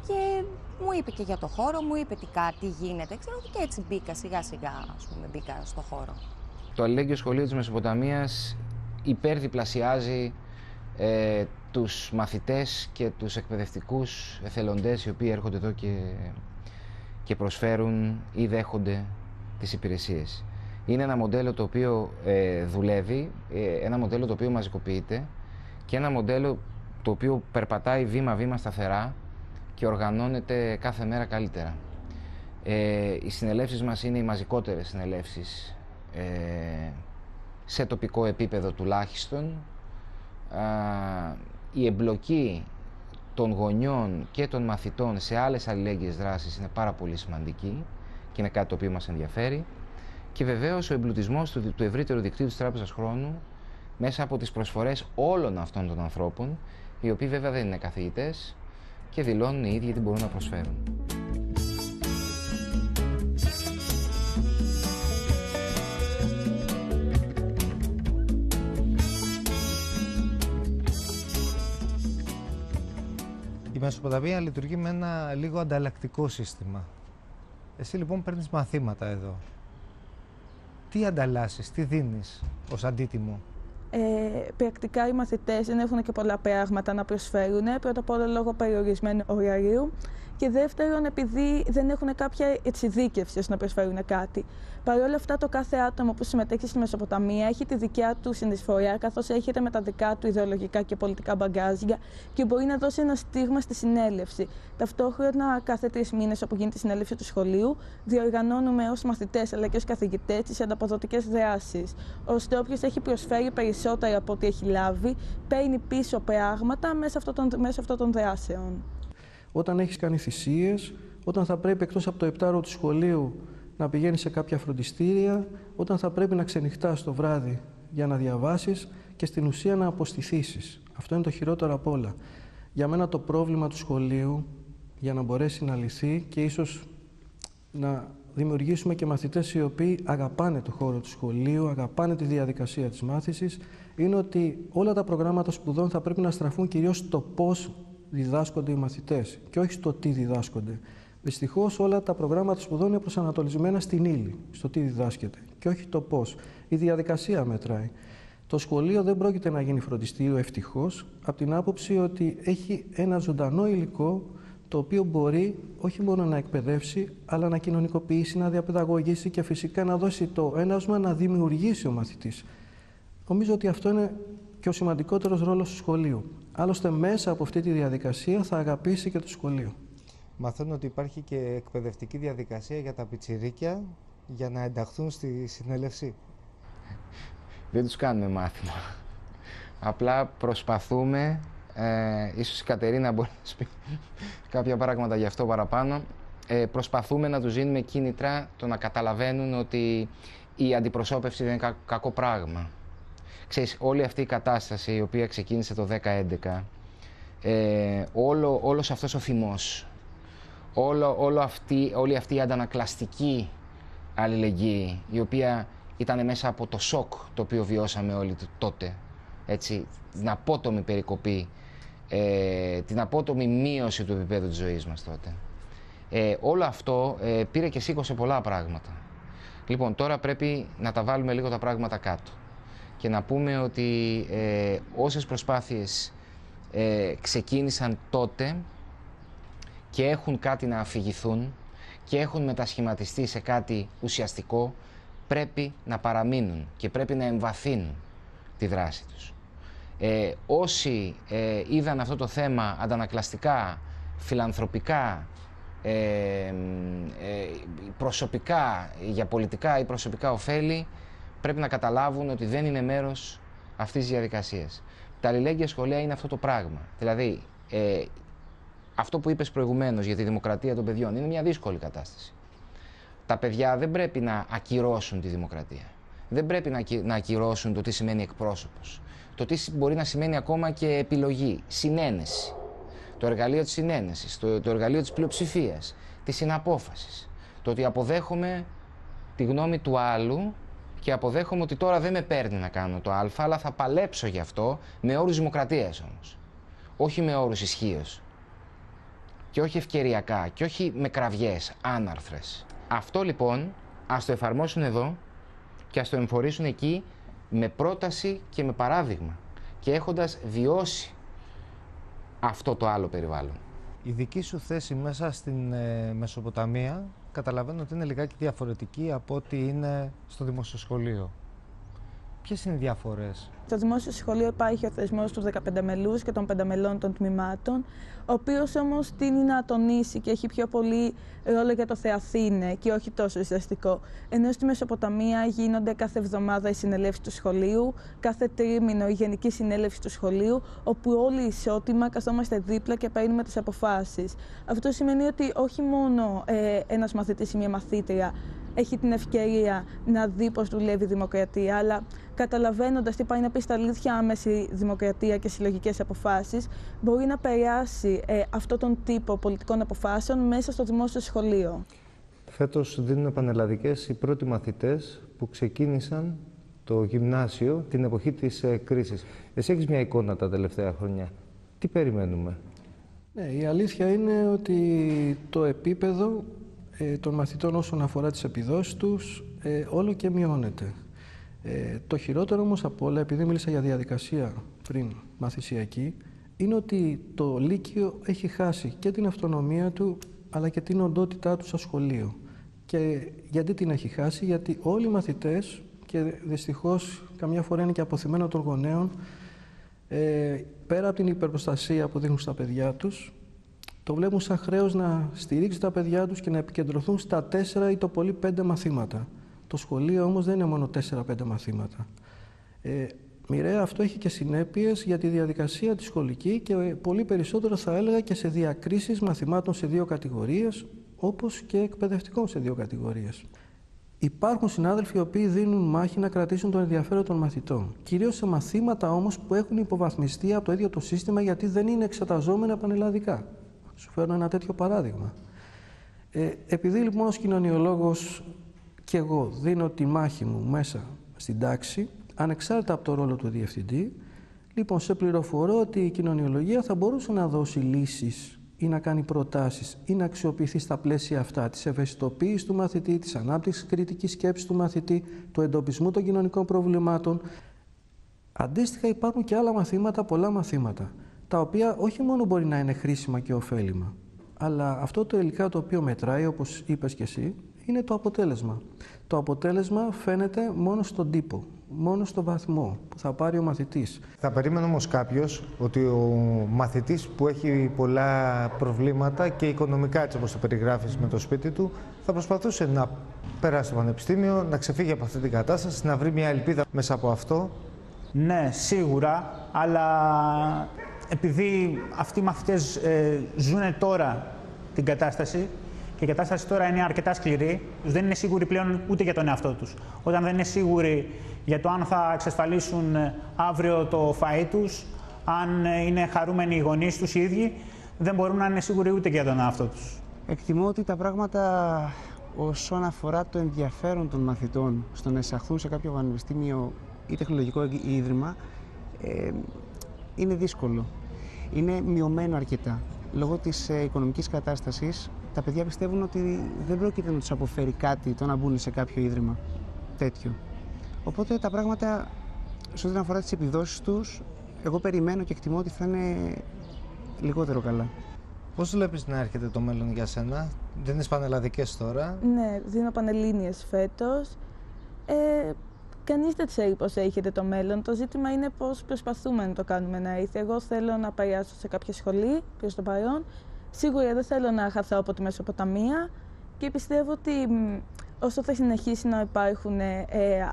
και μου είπε και για το χώρο, μου είπε τι γίνεται, ξέρω, και έτσι μπήκα σιγά σιγά, ας πούμε, μπήκα στο χώρο. Το Αλληλέγγυο Σχολείο της Μεσοποταμίας υπερδιπλασιάζει τους μαθητές και τους εκπαιδευτικούς εθελοντές οι οποίοι έρχονται εδώ και προσφέρουν ή δέχονται τις υπηρεσίες. Είναι ένα μοντέλο το οποίο δουλεύει, ένα μοντέλο το οποίο μαζικοποιείται και ένα μοντέλο το οποίο περπατάει βήμα-βήμα σταθερά και οργανώνεται κάθε μέρα καλύτερα. Οι συνελεύσεις μας είναι οι μαζικότερες συνελεύσεις σε τοπικό επίπεδο τουλάχιστον. Η εμπλοκή των γονιών και των μαθητών σε άλλες αλληλέγγυες δράσεις είναι πάρα πολύ σημαντική και είναι κάτι το οποίο μας ενδιαφέρει. Και βεβαίως ο εμπλουτισμός του ευρύτερου δικτύου της Τράπεζας Χρόνου μέσα από τις προσφορές όλων αυτών των ανθρώπων, οι οποίοι βέβαια δεν είναι καθηγητές και δηλώνουν οι ίδιοι τι μπορούν να προσφέρουν. Η Μεσοποταμία λειτουργεί με ένα λίγο ανταλλακτικό σύστημα. Εσύ λοιπόν παίρνεις μαθήματα εδώ. Τι ανταλλάσσεις, τι δίνεις ως αντίτιμο? Πρακτικά οι μαθητές δεν έχουν και πολλά πράγματα να προσφέρουν. Πρώτα απ' όλα λόγω περιορισμένου ωραρίου. Και δεύτερον, επειδή δεν έχουν κάποια εξειδίκευση να προσφέρουν κάτι. Παρ' όλα αυτά, το κάθε άτομο που συμμετέχει στη Μεσοποταμία έχει τη δικιά του συνεισφορά, καθώς έρχεται με τα δικά του ιδεολογικά και πολιτικά μπαγκάζια και μπορεί να δώσει ένα στίγμα στη συνέλευση. Ταυτόχρονα, κάθε 3 μήνες, όπου γίνεται η συνέλευση του σχολείου, διοργανώνουμε ως μαθητές αλλά και ως καθηγητές τις ανταποδοτικές δράσεις. Ώστε όποιος έχει προσφέρει περισσότερα από ό,τι έχει λάβει, παίρνει πίσω πράγματα μέσα αυτών των δράσεων. Όταν έχεις κάνει θυσίες, όταν θα πρέπει εκτός από το 7ωρο του σχολείου να πηγαίνεις σε κάποια φροντιστήρια, όταν θα πρέπει να ξενυχτάς το βράδυ για να διαβάσεις και στην ουσία να αποστηθήσεις. Αυτό είναι το χειρότερο απ' όλα. Για μένα το πρόβλημα του σχολείου, για να μπορέσει να λυθεί και ίσως να δημιουργήσουμε και μαθητές οι οποίοι αγαπάνε το χώρο του σχολείου, αγαπάνε τη διαδικασία της μάθησης, είναι ότι όλα τα προγράμματα σπουδών θα πρέπει να στραφούν κυρίως στο πώς διδάσκονται οι μαθητές και όχι στο τι διδάσκονται. Δυστυχώς όλα τα προγράμματα σπουδών είναι προσανατολισμένα στην ύλη, στο τι διδάσκεται και όχι το πώς. Η διαδικασία μετράει. Το σχολείο δεν πρόκειται να γίνει φροντιστήριο ευτυχώς, από την άποψη ότι έχει ένα ζωντανό υλικό το οποίο μπορεί όχι μόνο να εκπαιδεύσει, αλλά να κοινωνικοποιήσει, να διαπαιδαγωγήσει και φυσικά να δώσει το έναυσμα να δημιουργήσει ο μαθητής. Νομίζω ότι αυτό είναι και ο σημαντικότερος ρόλος του σχολείου. Άλλωστε, μέσα από αυτή τη διαδικασία θα αγαπήσει και το σχολείο. Μαθαίνω ότι υπάρχει και εκπαιδευτική διαδικασία για τα πιτσιρίκια για να ενταχθούν στη συνέλευση. Δεν τους κάνουμε μάθημα. Απλά προσπαθούμε, ίσως η Κατερίνα μπορεί να σου πει κάποια πράγματα γι' αυτό παραπάνω, προσπαθούμε να τους δίνουμε κίνητρα το να καταλαβαίνουν ότι η αντιπροσώπευση δεν είναι κακό πράγμα. Ξέρεις, όλη αυτή η κατάσταση η οποία ξεκίνησε το 10-11, όλος αυτός ο θυμός, όλη αυτή η αντανακλαστική αλληλεγγύη, η οποία ήταν μέσα από το σοκ το οποίο βιώσαμε όλοι τότε, έτσι, την απότομη περικοπή, την απότομη μείωση του επίπεδου της ζωής μας τότε. Όλο αυτό πήρε και σήκωσε πολλά πράγματα. Λοιπόν, τώρα πρέπει να τα βάλουμε λίγο τα πράγματα κάτω και να πούμε ότι όσες προσπάθειες ξεκίνησαν τότε και έχουν κάτι να αφηγηθούν και έχουν μετασχηματιστεί σε κάτι ουσιαστικό, πρέπει να παραμείνουν και πρέπει να εμβαθύνουν τη δράση τους. Όσοι είδαν αυτό το θέμα αντανακλαστικά, φιλανθρωπικά, προσωπικά, για πολιτικά ή προσωπικά ωφέλη, πρέπει να καταλάβουν ότι δεν είναι μέρος αυτής της διαδικασίας. Τα αλληλέγγυα σχολεία είναι αυτό το πράγμα. Δηλαδή, αυτό που είπες προηγουμένως για τη δημοκρατία των παιδιών είναι μια δύσκολη κατάσταση. Τα παιδιά δεν πρέπει να ακυρώσουν τη δημοκρατία. Δεν πρέπει να ακυρώσουν το τι σημαίνει εκπρόσωπος. Το τι μπορεί να σημαίνει ακόμα και επιλογή, συνένεση. Το εργαλείο της συνένεσης, το εργαλείο της πλειοψηφίας, της συναπόφασης. Το ότι αποδέχομαι τη γνώμη του άλλου και αποδέχομαι ότι τώρα δεν με παίρνει να κάνω το α, αλλά θα παλέψω γι' αυτό με όρους δημοκρατίας όμως. Όχι με όρους ισχύως. Και όχι ευκαιριακά, και όχι με κραυγές άναρθρες. Αυτό λοιπόν ας το εφαρμόσουν εδώ και ας το εμφορήσουν εκεί με πρόταση και με παράδειγμα και έχοντας βιώσει αυτό το άλλο περιβάλλον. Η δική σου θέση μέσα στην Μεσοποταμία καταλαβαίνω ότι είναι λιγάκι διαφορετική από ό,τι είναι στο δημόσιο σχολείο. Ποιες είναι οι διαφορές? Στο δημόσιο σχολείο υπάρχει ο θεσμός του 15 μελούς και των 5 μελών των τμήματων, ο οποίος όμως τείνει να τονίσει και έχει πιο πολύ ρόλο για το θεαθήνε και όχι τόσο ουσιαστικό. Ενώ στη Μεσοποταμία γίνονται κάθε εβδομάδα οι συνελεύσεις του σχολείου, κάθε τρίμηνο η γενική συνέλευση του σχολείου, όπου όλοι ισότιμα καθόμαστε δίπλα και παίρνουμε τις αποφάσεις. Αυτό σημαίνει ότι όχι μόνο ένας μαθητής ή μια μαθήτρια έχει την ευκαιρία να δει πώς δουλεύει η δημοκρατία, αλλά καταλαβαίνοντας τι πάει να πει στα αλήθεια άμεση δημοκρατία και συλλογικές αποφάσεις, μπορεί να περάσει αυτόν τον τύπο πολιτικών αποφάσεων μέσα στο δημόσιο σχολείο. Φέτος δίνουν πανελλαδικές οι πρώτοι μαθητές που ξεκίνησαν το γυμνάσιο την εποχή της κρίσης. Εσύ έχεις μια εικόνα τα τελευταία χρόνια. Τι περιμένουμε? Ναι, η αλήθεια είναι ότι το επίπεδο των μαθητών όσον αφορά τις επιδόσεις τους όλο και μειώνεται. Το χειρότερο όμως από όλα, επειδή μίλησα για διαδικασία πριν μαθησιακή, είναι ότι το Λύκειο έχει χάσει και την αυτονομία του αλλά και την οντότητά του στο σχολείο. Και γιατί την έχει χάσει? Γιατί όλοι οι μαθητές, και δυστυχώς καμιά φορά είναι και αποθυμένο των γονέων, πέρα από την υπερπροστασία που δίνουν στα παιδιά τους, το βλέπουν σαν χρέος να στηρίξουν τα παιδιά τους και να επικεντρωθούν στα 4 ή το πολύ 5 μαθήματα. Το σχολείο όμως δεν είναι μόνο 4-5 μαθήματα. Μοιραία αυτό έχει και συνέπειες για τη διαδικασία τη σχολική και πολύ περισσότερο θα έλεγα και σε διακρίσεις μαθημάτων σε 2 κατηγορίες, όπως και εκπαιδευτικών σε 2 κατηγορίες. Υπάρχουν συνάδελφοι οι οποίοι δίνουν μάχη να κρατήσουν τον ενδιαφέρον των μαθητών. Κυρίως σε μαθήματα όμως που έχουν υποβαθμιστεί από το ίδιο το σύστημα γιατί δεν είναι εξεταζόμενα πανελλαδικά. Σου φέρνω ένα τέτοιο παράδειγμα. Επειδή λοιπόν ως κοινωνιολόγος και εγώ δίνω τη μάχη μου μέσα στην τάξη, ανεξάρτητα από το ρόλο του διευθυντή, λοιπόν σε πληροφορώ ότι η κοινωνιολογία θα μπορούσε να δώσει λύσεις ή να κάνει προτάσεις ή να αξιοποιηθεί στα πλαίσια αυτά της ευαισθητοποίησης του μαθητή, της ανάπτυξης κριτικής σκέψης του μαθητή, του εντοπισμού των κοινωνικών προβλημάτων. Αντίστοιχα υπάρχουν και άλλα μαθήματα, πολλά μαθήματα, τα οποία όχι μόνο μπορεί να είναι χρήσιμα και ωφέλιμα, αλλά αυτό το τελικά το οποίο μετράει, όπως είπες και εσύ, είναι το αποτέλεσμα. Το αποτέλεσμα φαίνεται μόνο στον τύπο, μόνο στο βαθμό που θα πάρει ο μαθητής. Θα περίμενε όμως κάποιος ότι ο μαθητής που έχει πολλά προβλήματα και οικονομικά, έτσι όπως το περιγράφεις με το σπίτι του, θα προσπαθούσε να περάσει το πανεπιστήμιο, να ξεφύγει από αυτή την κατάσταση, να βρει μια ελπίδα μέσα από αυτό. Ναι, σίγουρα, αλλά επειδή αυτοί οι μαθητές ζουν τώρα την κατάσταση και η κατάσταση τώρα είναι αρκετά σκληρή, δεν είναι σίγουροι πλέον ούτε για τον εαυτό τους. Όταν δεν είναι σίγουροι για το αν θα εξασφαλίσουν αύριο το φαΐ τους, αν είναι χαρούμενοι οι γονείς τους οι ίδιοι, δεν μπορούν να είναι σίγουροι ούτε για τον εαυτό τους. Εκτιμώ ότι τα πράγματα όσον αφορά το ενδιαφέρον των μαθητών στο να εισαχθούν σε κάποιο πανεπιστήμιο ή τεχνολογικό ίδρυμα είναι δύσκολο. Είναι μειωμένο αρκετά. Λόγω της οικονομικής κατάστασης, τα παιδιά πιστεύουν ότι δεν πρόκειται να τους αποφέρει κάτι το να μπουν σε κάποιο ίδρυμα τέτοιο. Οπότε τα πράγματα, σε ό,τι αφορά τις επιδόσεις τους, εγώ περιμένω και εκτιμώ ότι θα είναι λιγότερο καλά. Πώς βλέπεις να έρχεται το μέλλον για σένα? Δίνεις πανελλαδικές τώρα. Ναι, δίνω πανελλήνιες φέτος. Κανείς δεν ξέρει πώς έρχεται το μέλλον. Το ζήτημα είναι πώς προσπαθούμε να το κάνουμε να έρθει. Εγώ θέλω να περάσω σε κάποια σχολή προς το παρόν. Σίγουρα δεν θέλω να χαθώ από τη Μεσοποταμία και πιστεύω ότι όσο θα συνεχίσει να υπάρχουν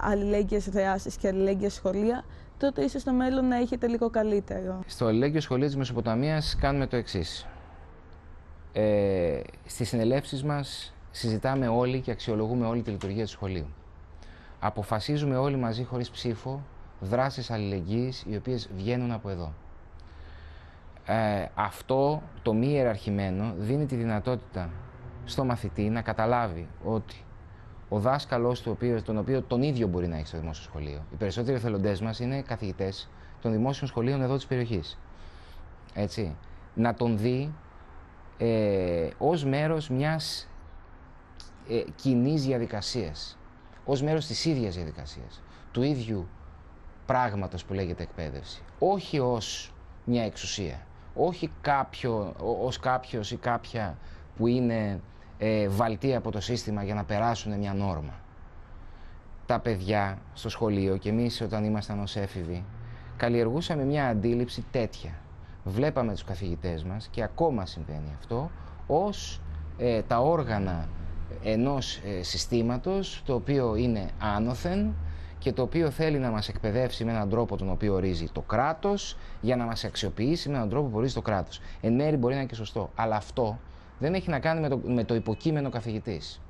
αλληλέγγυες δράσεις και αλληλέγγυες σχολεία, τότε ίσως το μέλλον να έρχεται λίγο καλύτερο. Στο αλληλέγγυο σχολείο της Μεσοποταμίας κάνουμε το εξής. Στις συνελεύσεις μας συζητάμε όλοι και αξιολογούμε όλη τη λειτουργία του σχολείου. Αποφασίζουμε όλοι μαζί χωρίς ψήφο δράσεις αλληλεγγύης οι οποίες βγαίνουν από εδώ. Αυτό το μη ιεραρχημένο δίνει τη δυνατότητα στο μαθητή να καταλάβει ότι ο δάσκαλος τον οποίο τον ίδιο μπορεί να έχει στο δημόσιο σχολείο. Οι περισσότεροι εθελοντές μας είναι καθηγητές των δημόσιων σχολείων εδώ της περιοχής. Έτσι. Να τον δει ως μέρος μιας κοινής διαδικασίας, ως μέρος της ίδιας διαδικασίας, του ίδιου πράγματος που λέγεται εκπαίδευση. Όχι ως μια εξουσία, όχι ως κάποιος ή κάποια που είναι βαλτοί από το σύστημα για να περάσουν μια νόρμα. Τα παιδιά στο σχολείο και εμείς όταν ήμασταν ως έφηβοι καλλιεργούσαμε μια αντίληψη τέτοια. Βλέπαμε τους καθηγητές μας, και ακόμα συμβαίνει αυτό, ως τα όργανα ενός συστήματος το οποίο είναι άνωθεν και το οποίο θέλει να μας εκπαιδεύσει με έναν τρόπο τον οποίο ορίζει το κράτος, για να μας αξιοποιήσει με έναν τρόπο που ορίζει το κράτος. Εν μέρει μπορεί να είναι και σωστό, αλλά αυτό δεν έχει να κάνει με το υποκείμενο καθηγητής,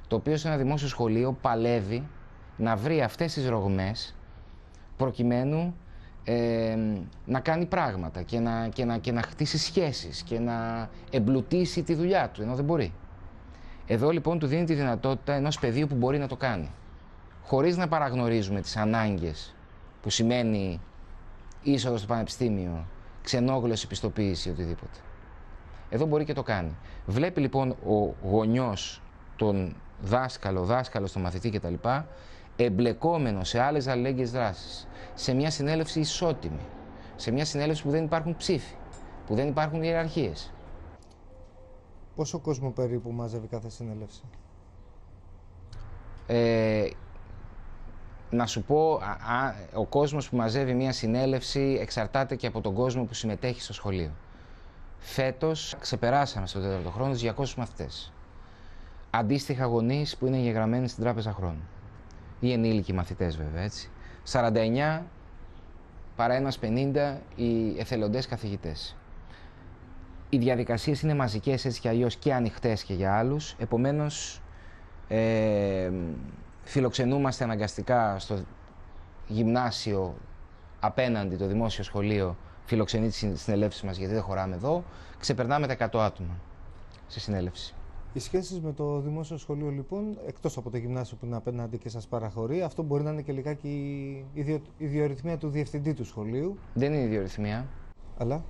το οποίο σε ένα δημόσιο σχολείο παλεύει να βρει αυτές τις ρογμές προκειμένου να κάνει πράγματα και να χτίσει σχέσεις και να εμπλουτίσει τη δουλειά του, ενώ δεν μπορεί. Εδώ λοιπόν του δίνει τη δυνατότητα ενός πεδίου που μπορεί να το κάνει, χωρίς να παραγνωρίζουμε τις ανάγκες που σημαίνει είσοδο στο πανεπιστήμιο, ξενόγλωση, πιστοποίηση, οτιδήποτε. Εδώ μπορεί και το κάνει. Βλέπει λοιπόν ο γονιός τον δάσκαλο, τον μαθητή κτλ. Εμπλεκόμενο σε άλλες αλληλέγγυες δράσεις, σε μια συνέλευση ισότιμη, σε μια συνέλευση που δεν υπάρχουν ψήφοι, που δεν υπάρχουν ιεραρχίες. Πόσο κόσμο περίπου μαζεύει κάθε συνέλευση? Να σου πω, ο κόσμος που μαζεύει μια συνέλευση εξαρτάται και από τον κόσμο που συμμετέχει στο σχολείο. Φέτος ξεπεράσαμε στο 4ο χρόνο τους 200 μαθητές. Αντίστοιχα γονείς που είναι εγγεγραμμένοι στην Τράπεζα Χρόνου. Ή ενήλικοι μαθητές βέβαια, έτσι. 49 παρά ένας 50 οι εθελοντές καθηγητές. Οι διαδικασίες είναι μαζικές έτσι κι αλλιώς και ανοιχτές και για άλλους. Επομένως, φιλοξενούμαστε αναγκαστικά στο γυμνάσιο απέναντι το δημόσιο σχολείο, φιλοξενεί τις συνελεύσεις μας γιατί δεν χωράμε εδώ. Ξεπερνάμε τα 100 άτομα στη συνέλευση. Οι σχέσεις με το δημόσιο σχολείο, λοιπόν, εκτός από το γυμνάσιο που είναι απέναντι και σας παραχωρεί, αυτό μπορεί να είναι και λιγάκι η ιδιορυθμία του διευθυντή του σχολείου. Δεν είναι ιδιορυθμία. Αλλά?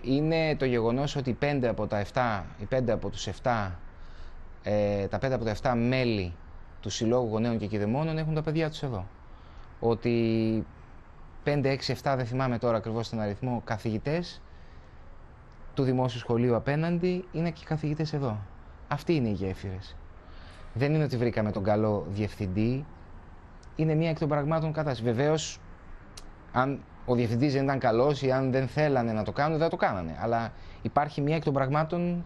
Είναι το γεγονός ότι τα 5 από τα 7 μέλη του Συλλόγου Γονέων και Κηδεμόνων έχουν τα παιδιά τους εδώ. Ότι 5, 6, 7, δεν θυμάμαι τώρα ακριβώς τον αριθμό, καθηγητές του δημόσιου σχολείου απέναντι είναι και καθηγητές εδώ. Αυτοί είναι οι γέφυρες. Δεν είναι ότι βρήκαμε τον καλό διευθυντή. Είναι μία εκ των πραγμάτων κατάσταση. Βεβαίως, αν ο διευθυντής δεν ήταν καλός ή αν δεν θέλανε να το κάνουν, δεν το κάνανε. Αλλά υπάρχει μία εκ των πραγμάτων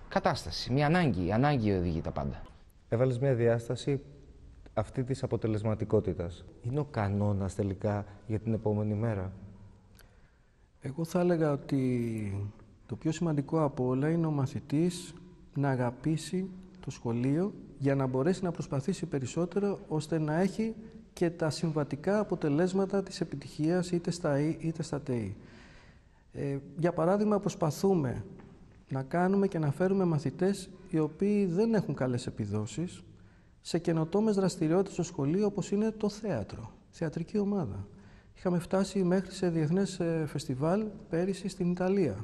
κατάσταση. Μία ανάγκη. Η ανάγκη οδηγεί τα πάντα. Έβαλες μία διάσταση αυτή της αποτελεσματικότητας. Είναι ο κανόνας τελικά για την επόμενη μέρα? Εγώ θα έλεγα ότι το πιο σημαντικό από όλα είναι ο μαθητής να αγαπήσει το σχολείο για να μπορέσει να προσπαθήσει περισσότερο ώστε να έχει και τα συμβατικά αποτελέσματα της επιτυχίας είτε στα ΙΕ είτε στα ΤΕΙ. Για παράδειγμα, προσπαθούμε να κάνουμε και να φέρουμε μαθητές οι οποίοι δεν έχουν καλές επιδόσεις σε καινοτόμες δραστηριότητες στο σχολείο, όπως είναι το θέατρο, θεατρική ομάδα. Είχαμε φτάσει μέχρι σε διεθνές φεστιβάλ πέρυσι στην Ιταλία.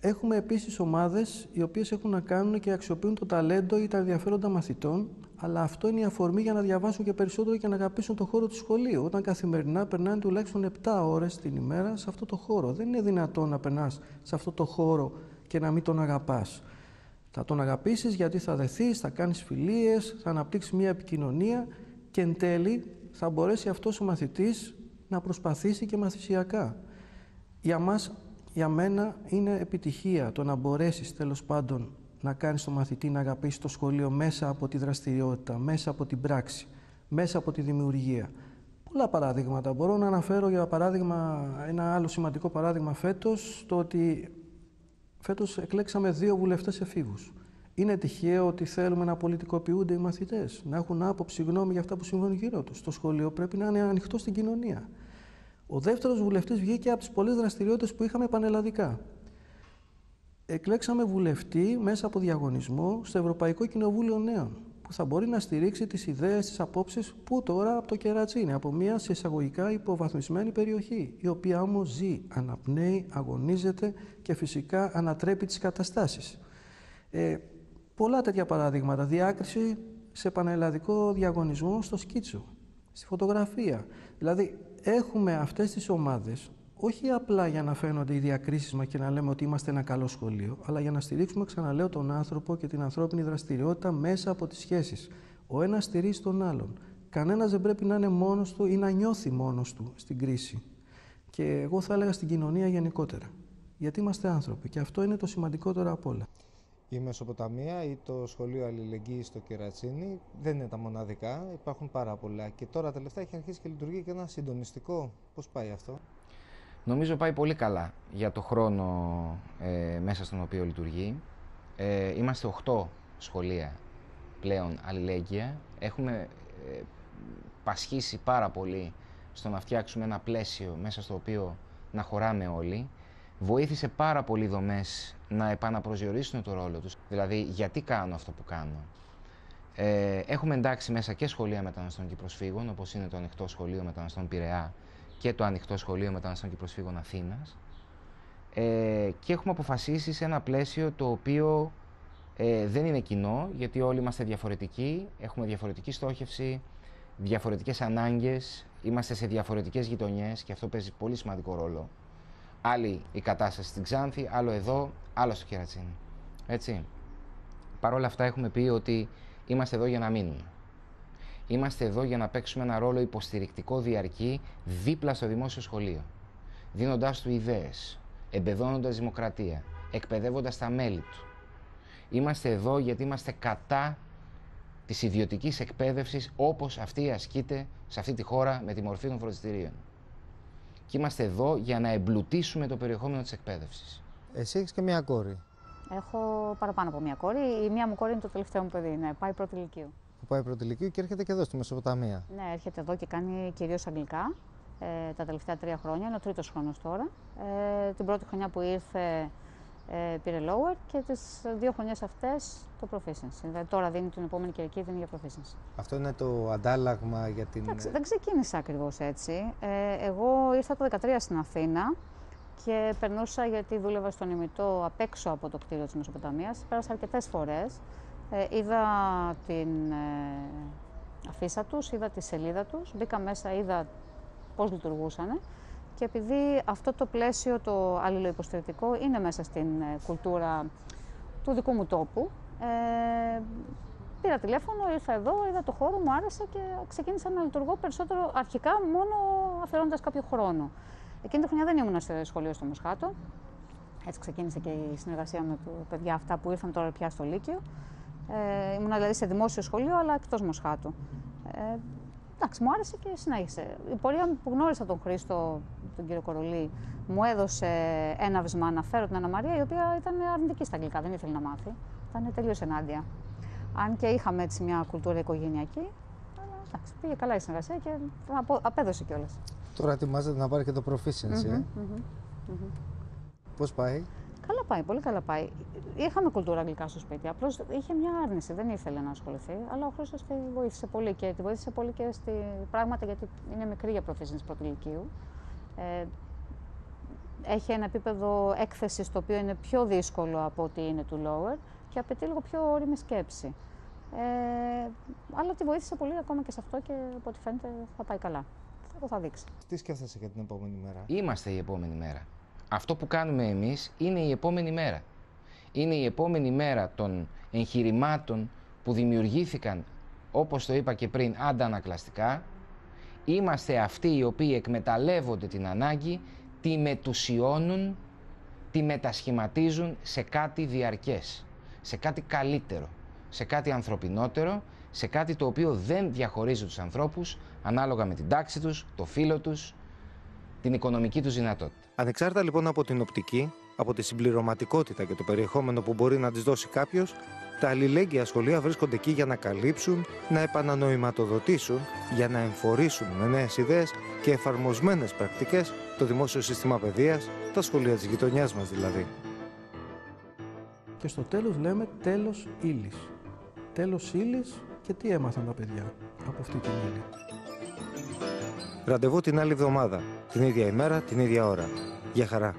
Έχουμε επίσης ομάδες οι οποίες έχουν να κάνουν και αξιοποιούν το ταλέντο ή τα ενδιαφέροντα μαθητών, αλλά αυτό είναι η αφορμή για να διαβάσουν και περισσότερο και να αγαπήσουν το χώρο του σχολείου. Όταν καθημερινά περνάνε τουλάχιστον 7 ώρες την ημέρα σε αυτό το χώρο. Δεν είναι δυνατόν να περνάς σε αυτό το χώρο και να μην τον αγαπάς. Θα τον αγαπήσεις γιατί θα δεθείς, θα κάνεις φιλίες, θα αναπτύξεις μια επικοινωνία και εν τέλει θα μπορέσει αυτός ο μαθητής να προσπαθήσει και μαθησιακά. Για μένα είναι επιτυχία το να μπορέσεις τέλος πάντων να κάνεις τον μαθητή να αγαπήσει το σχολείο μέσα από τη δραστηριότητα, μέσα από την πράξη, μέσα από τη δημιουργία. Πολλά παραδείγματα. Μπορώ να αναφέρω για παράδειγμα ένα άλλο σημαντικό παράδειγμα φέτος, το ότι φέτος εκλέξαμε 2 βουλευτές εφήβους. Είναι τυχαίο ότι θέλουμε να πολιτικοποιούνται οι μαθητές, να έχουν άποψη, γνώμη για αυτά που συμβαίνουν γύρω τους. Το σχολείο πρέπει να είναι ανοιχτό στην κοινωνία. Ο δεύτερος βουλευτής βγήκε από τις πολλές δραστηριότητες που είχαμε πανελλαδικά. εκλέξαμε βουλευτή μέσα από διαγωνισμό στο Ευρωπαϊκό Κοινοβούλιο Νέων, που θα μπορεί να στηρίξει τις ιδέες, τις απόψεις που τώρα από το Κερατσίνι, από μια σε εισαγωγικά υποβαθμισμένη περιοχή, η οποία όμως ζει, αναπνέει, αγωνίζεται και φυσικά ανατρέπει τις καταστάσεις. Πολλά τέτοια παραδείγματα. Διάκριση σε πανελλαδικό διαγωνισμό στο σκίτσο, στη φωτογραφία. Δηλαδή, έχουμε αυτές τις ομάδες όχι απλά για να φαίνονται οι διακρίσεις μας και να λέμε ότι είμαστε ένα καλό σχολείο, αλλά για να στηρίξουμε, ξαναλέω, τον άνθρωπο και την ανθρώπινη δραστηριότητα μέσα από τις σχέσεις. Ο ένας στηρίζει τον άλλον. Κανένας δεν πρέπει να είναι μόνος του ή να νιώθει μόνος του στην κρίση. Και εγώ θα έλεγα στην κοινωνία γενικότερα. Γιατί είμαστε άνθρωποι και αυτό είναι το σημαντικότερο απ' όλα. Η Μεσοποταμία ή το Σχολείο Αλληλεγγύης στο Κερατσίνι δεν είναι τα μοναδικά, υπάρχουν πάρα πολλά. Και τώρα τελευταία έχει αρχίσει και λειτουργεί και ένα συντονιστικό. Πώς πάει αυτό? Νομίζω πάει πολύ καλά για το χρόνο μέσα στον οποίο λειτουργεί. Είμαστε 8 σχολεία πλέον αλληλέγγυα. Έχουμε πασχίσει πάρα πολύ στο να φτιάξουμε ένα πλαίσιο μέσα στο οποίο να χωράμε όλοι. Βοήθησε πάρα πολύ δομές να επαναπροσδιορίσουν το ρόλο τους. Δηλαδή, γιατί κάνω αυτό που κάνω. Έχουμε εντάξει μέσα και σχολεία μεταναστών και προσφύγων, όπως είναι το Ανοιχτό Σχολείο Μεταναστών Πειραιά και το Ανοιχτό Σχολείο Μεταναστών και Προσφύγων Αθήνας. Και έχουμε αποφασίσει σε ένα πλαίσιο το οποίο δεν είναι κοινό, γιατί όλοι είμαστε διαφορετικοί, έχουμε διαφορετική στόχευση, διαφορετικές ανάγκες, είμαστε σε διαφορετικές γειτονιές και αυτό παίζει πολύ σημαντικό ρόλο. Άλλη η κατάσταση στην Ξάνθη, άλλο εδώ, άλλο στο Κερατσίνι. Έτσι. Παρ' όλα αυτά έχουμε πει ότι είμαστε εδώ για να μείνουμε. Είμαστε εδώ για να παίξουμε ένα ρόλο υποστηρικτικό διαρκή δίπλα στο δημόσιο σχολείο. Δίνοντάς του ιδέες, εμπεδώνοντας δημοκρατία, εκπαιδεύοντας τα μέλη του. Είμαστε εδώ γιατί είμαστε κατά της ιδιωτικής εκπαίδευσης όπως αυτή ασκείται σε αυτή τη χώρα με τη μορφή των φροντιστηρίων. Και είμαστε εδώ για να εμπλουτίσουμε το περιεχόμενο της εκπαίδευσης. Εσύ έχεις και μια κόρη. Έχω παραπάνω από μια κόρη. Η μία μου κόρη είναι το τελευταίο μου παιδί. Ναι, πάει πρώτη ηλικίου. Πάει πρώτη ηλικίου και έρχεται και εδώ στη Μεσοποταμία. Ναι, έρχεται εδώ και κάνει κυρίως αγγλικά τα τελευταία 3 χρόνια. Είναι ο 3ος χρόνος τώρα. Την πρώτη χρονιά που ήρθε πήρε lower και τις 2 χρονιές αυτές το proficiency. Δηλαδή τώρα δίνει την επόμενη καιρική, δίνει για proficiency. Αυτό είναι το αντάλλαγμα για την... Δεν ξεκίνησα ακριβώς έτσι. Εγώ ήρθα το 2013 στην Αθήνα και περνούσα γιατί δούλευα στον ημιτό απ' έξω από το κτίριο της Μεσοποταμίας. Πέρασα αρκετές φορές. Είδα την αφίσα τους, είδα τη σελίδα τους, μπήκα μέσα, είδα πώς λειτουργούσαν και επειδή αυτό το πλαίσιο το αλληλοϊποστηρικτικό είναι μέσα στην κουλτούρα του δικού μου τόπου, πήρα τηλέφωνο, ήρθα εδώ, είδα το χώρο, μου άρεσε και ξεκίνησα να λειτουργώ περισσότερο αρχικά μόνο αφιερώνοντας κάποιο χρόνο. Εκείνη τη χρονιά δεν ήμουν στο σχολείο στο Μοσχάτο. Έτσι ξεκίνησε και η συνεργασία με τα παιδιά αυτά που ήρθαν τώρα πια στο Λύκειο. Ήμουν δηλαδή σε δημόσιο σχολείο, αλλά εκτός Μοσχάτου. Εντάξει, μου άρεσε και συνέχισε. Η πορεία που γνώρισα τον Χρήστο, τον κύριο Κορολή, μου έδωσε έναυσμα να φέρω την Άννα Μαρία, η οποία ήταν αρνητική στα αγγλικά, δεν ήθελε να μάθει. Ήταν τελείως ενάντια. Αν και είχαμε έτσι μια κουλτούρα οικογενειακή, εντάξει, πήγε καλά η συνεργασία και απέδωσε κιόλας. Τώρα ετοιμάζεται να πάρει και το proficiency, Πώς πάει? Καλά πάει, πολύ καλά πάει. Είχαμε κουλτούρα αγγλικά στο σπίτι, απλώς είχε μια άρνηση, δεν ήθελε να ασχοληθεί, αλλά ο Χρήστος τη βοήθησε πολύ και τη βοήθησε πολύ και στη πράγματα γιατί είναι μικρή για proficiency πρώτου ηλικίου. Έχει ένα επίπεδο έκθεσης το οποίο είναι πιο δύσκολο από ότι είναι του lower και απαιτεί λίγο πιο όριμη σκέψη. Αλλά τη βοήθησε πολύ ακόμα και σε αυτό και από ό,τι φαίνεται θα πάει καλά. Αυτό θα δείξει. Τι σκέφτεσαι για την επόμενη μέρα? Είμαστε η επόμενη μέρα. Αυτό που κάνουμε εμείς είναι η επόμενη μέρα. Είναι η επόμενη μέρα των εγχειρημάτων που δημιουργήθηκαν, όπως το είπα και πριν, αντανακλαστικά. Είμαστε αυτοί οι οποίοι εκμεταλλεύονται την ανάγκη, τη μετουσιώνουν, τη μετασχηματίζουν σε κάτι διαρκές, σε κάτι καλύτερο, σε κάτι ανθρωπινότερο, σε κάτι το οποίο δεν διαχωρίζει τους ανθρώπους ανάλογα με την τάξη τους, το φύλο τους, την οικονομική τους δυνατότητα. Ανεξάρτητα λοιπόν από την οπτική, από τη συμπληρωματικότητα και το περιεχόμενο που μπορεί να της δώσει κάποιος, τα αλληλέγγυα σχολεία βρίσκονται εκεί για να καλύψουν, να επανανοηματοδοτήσουν, για να εμφορήσουν με νέες ιδέες και εφαρμοσμένες πρακτικές το δημόσιο σύστημα παιδείας, τα σχολεία της γειτονιάς μας δηλαδή. και στο τέλος λέμε τέλος ύλης. Τέλος ύλης και τι έμαθαν τα παιδιά από αυτή την ύλη. Ραντεβού την άλλη εβδομάδα, την ίδια ημέρα, την ίδια ώρα. Γεια χαρά.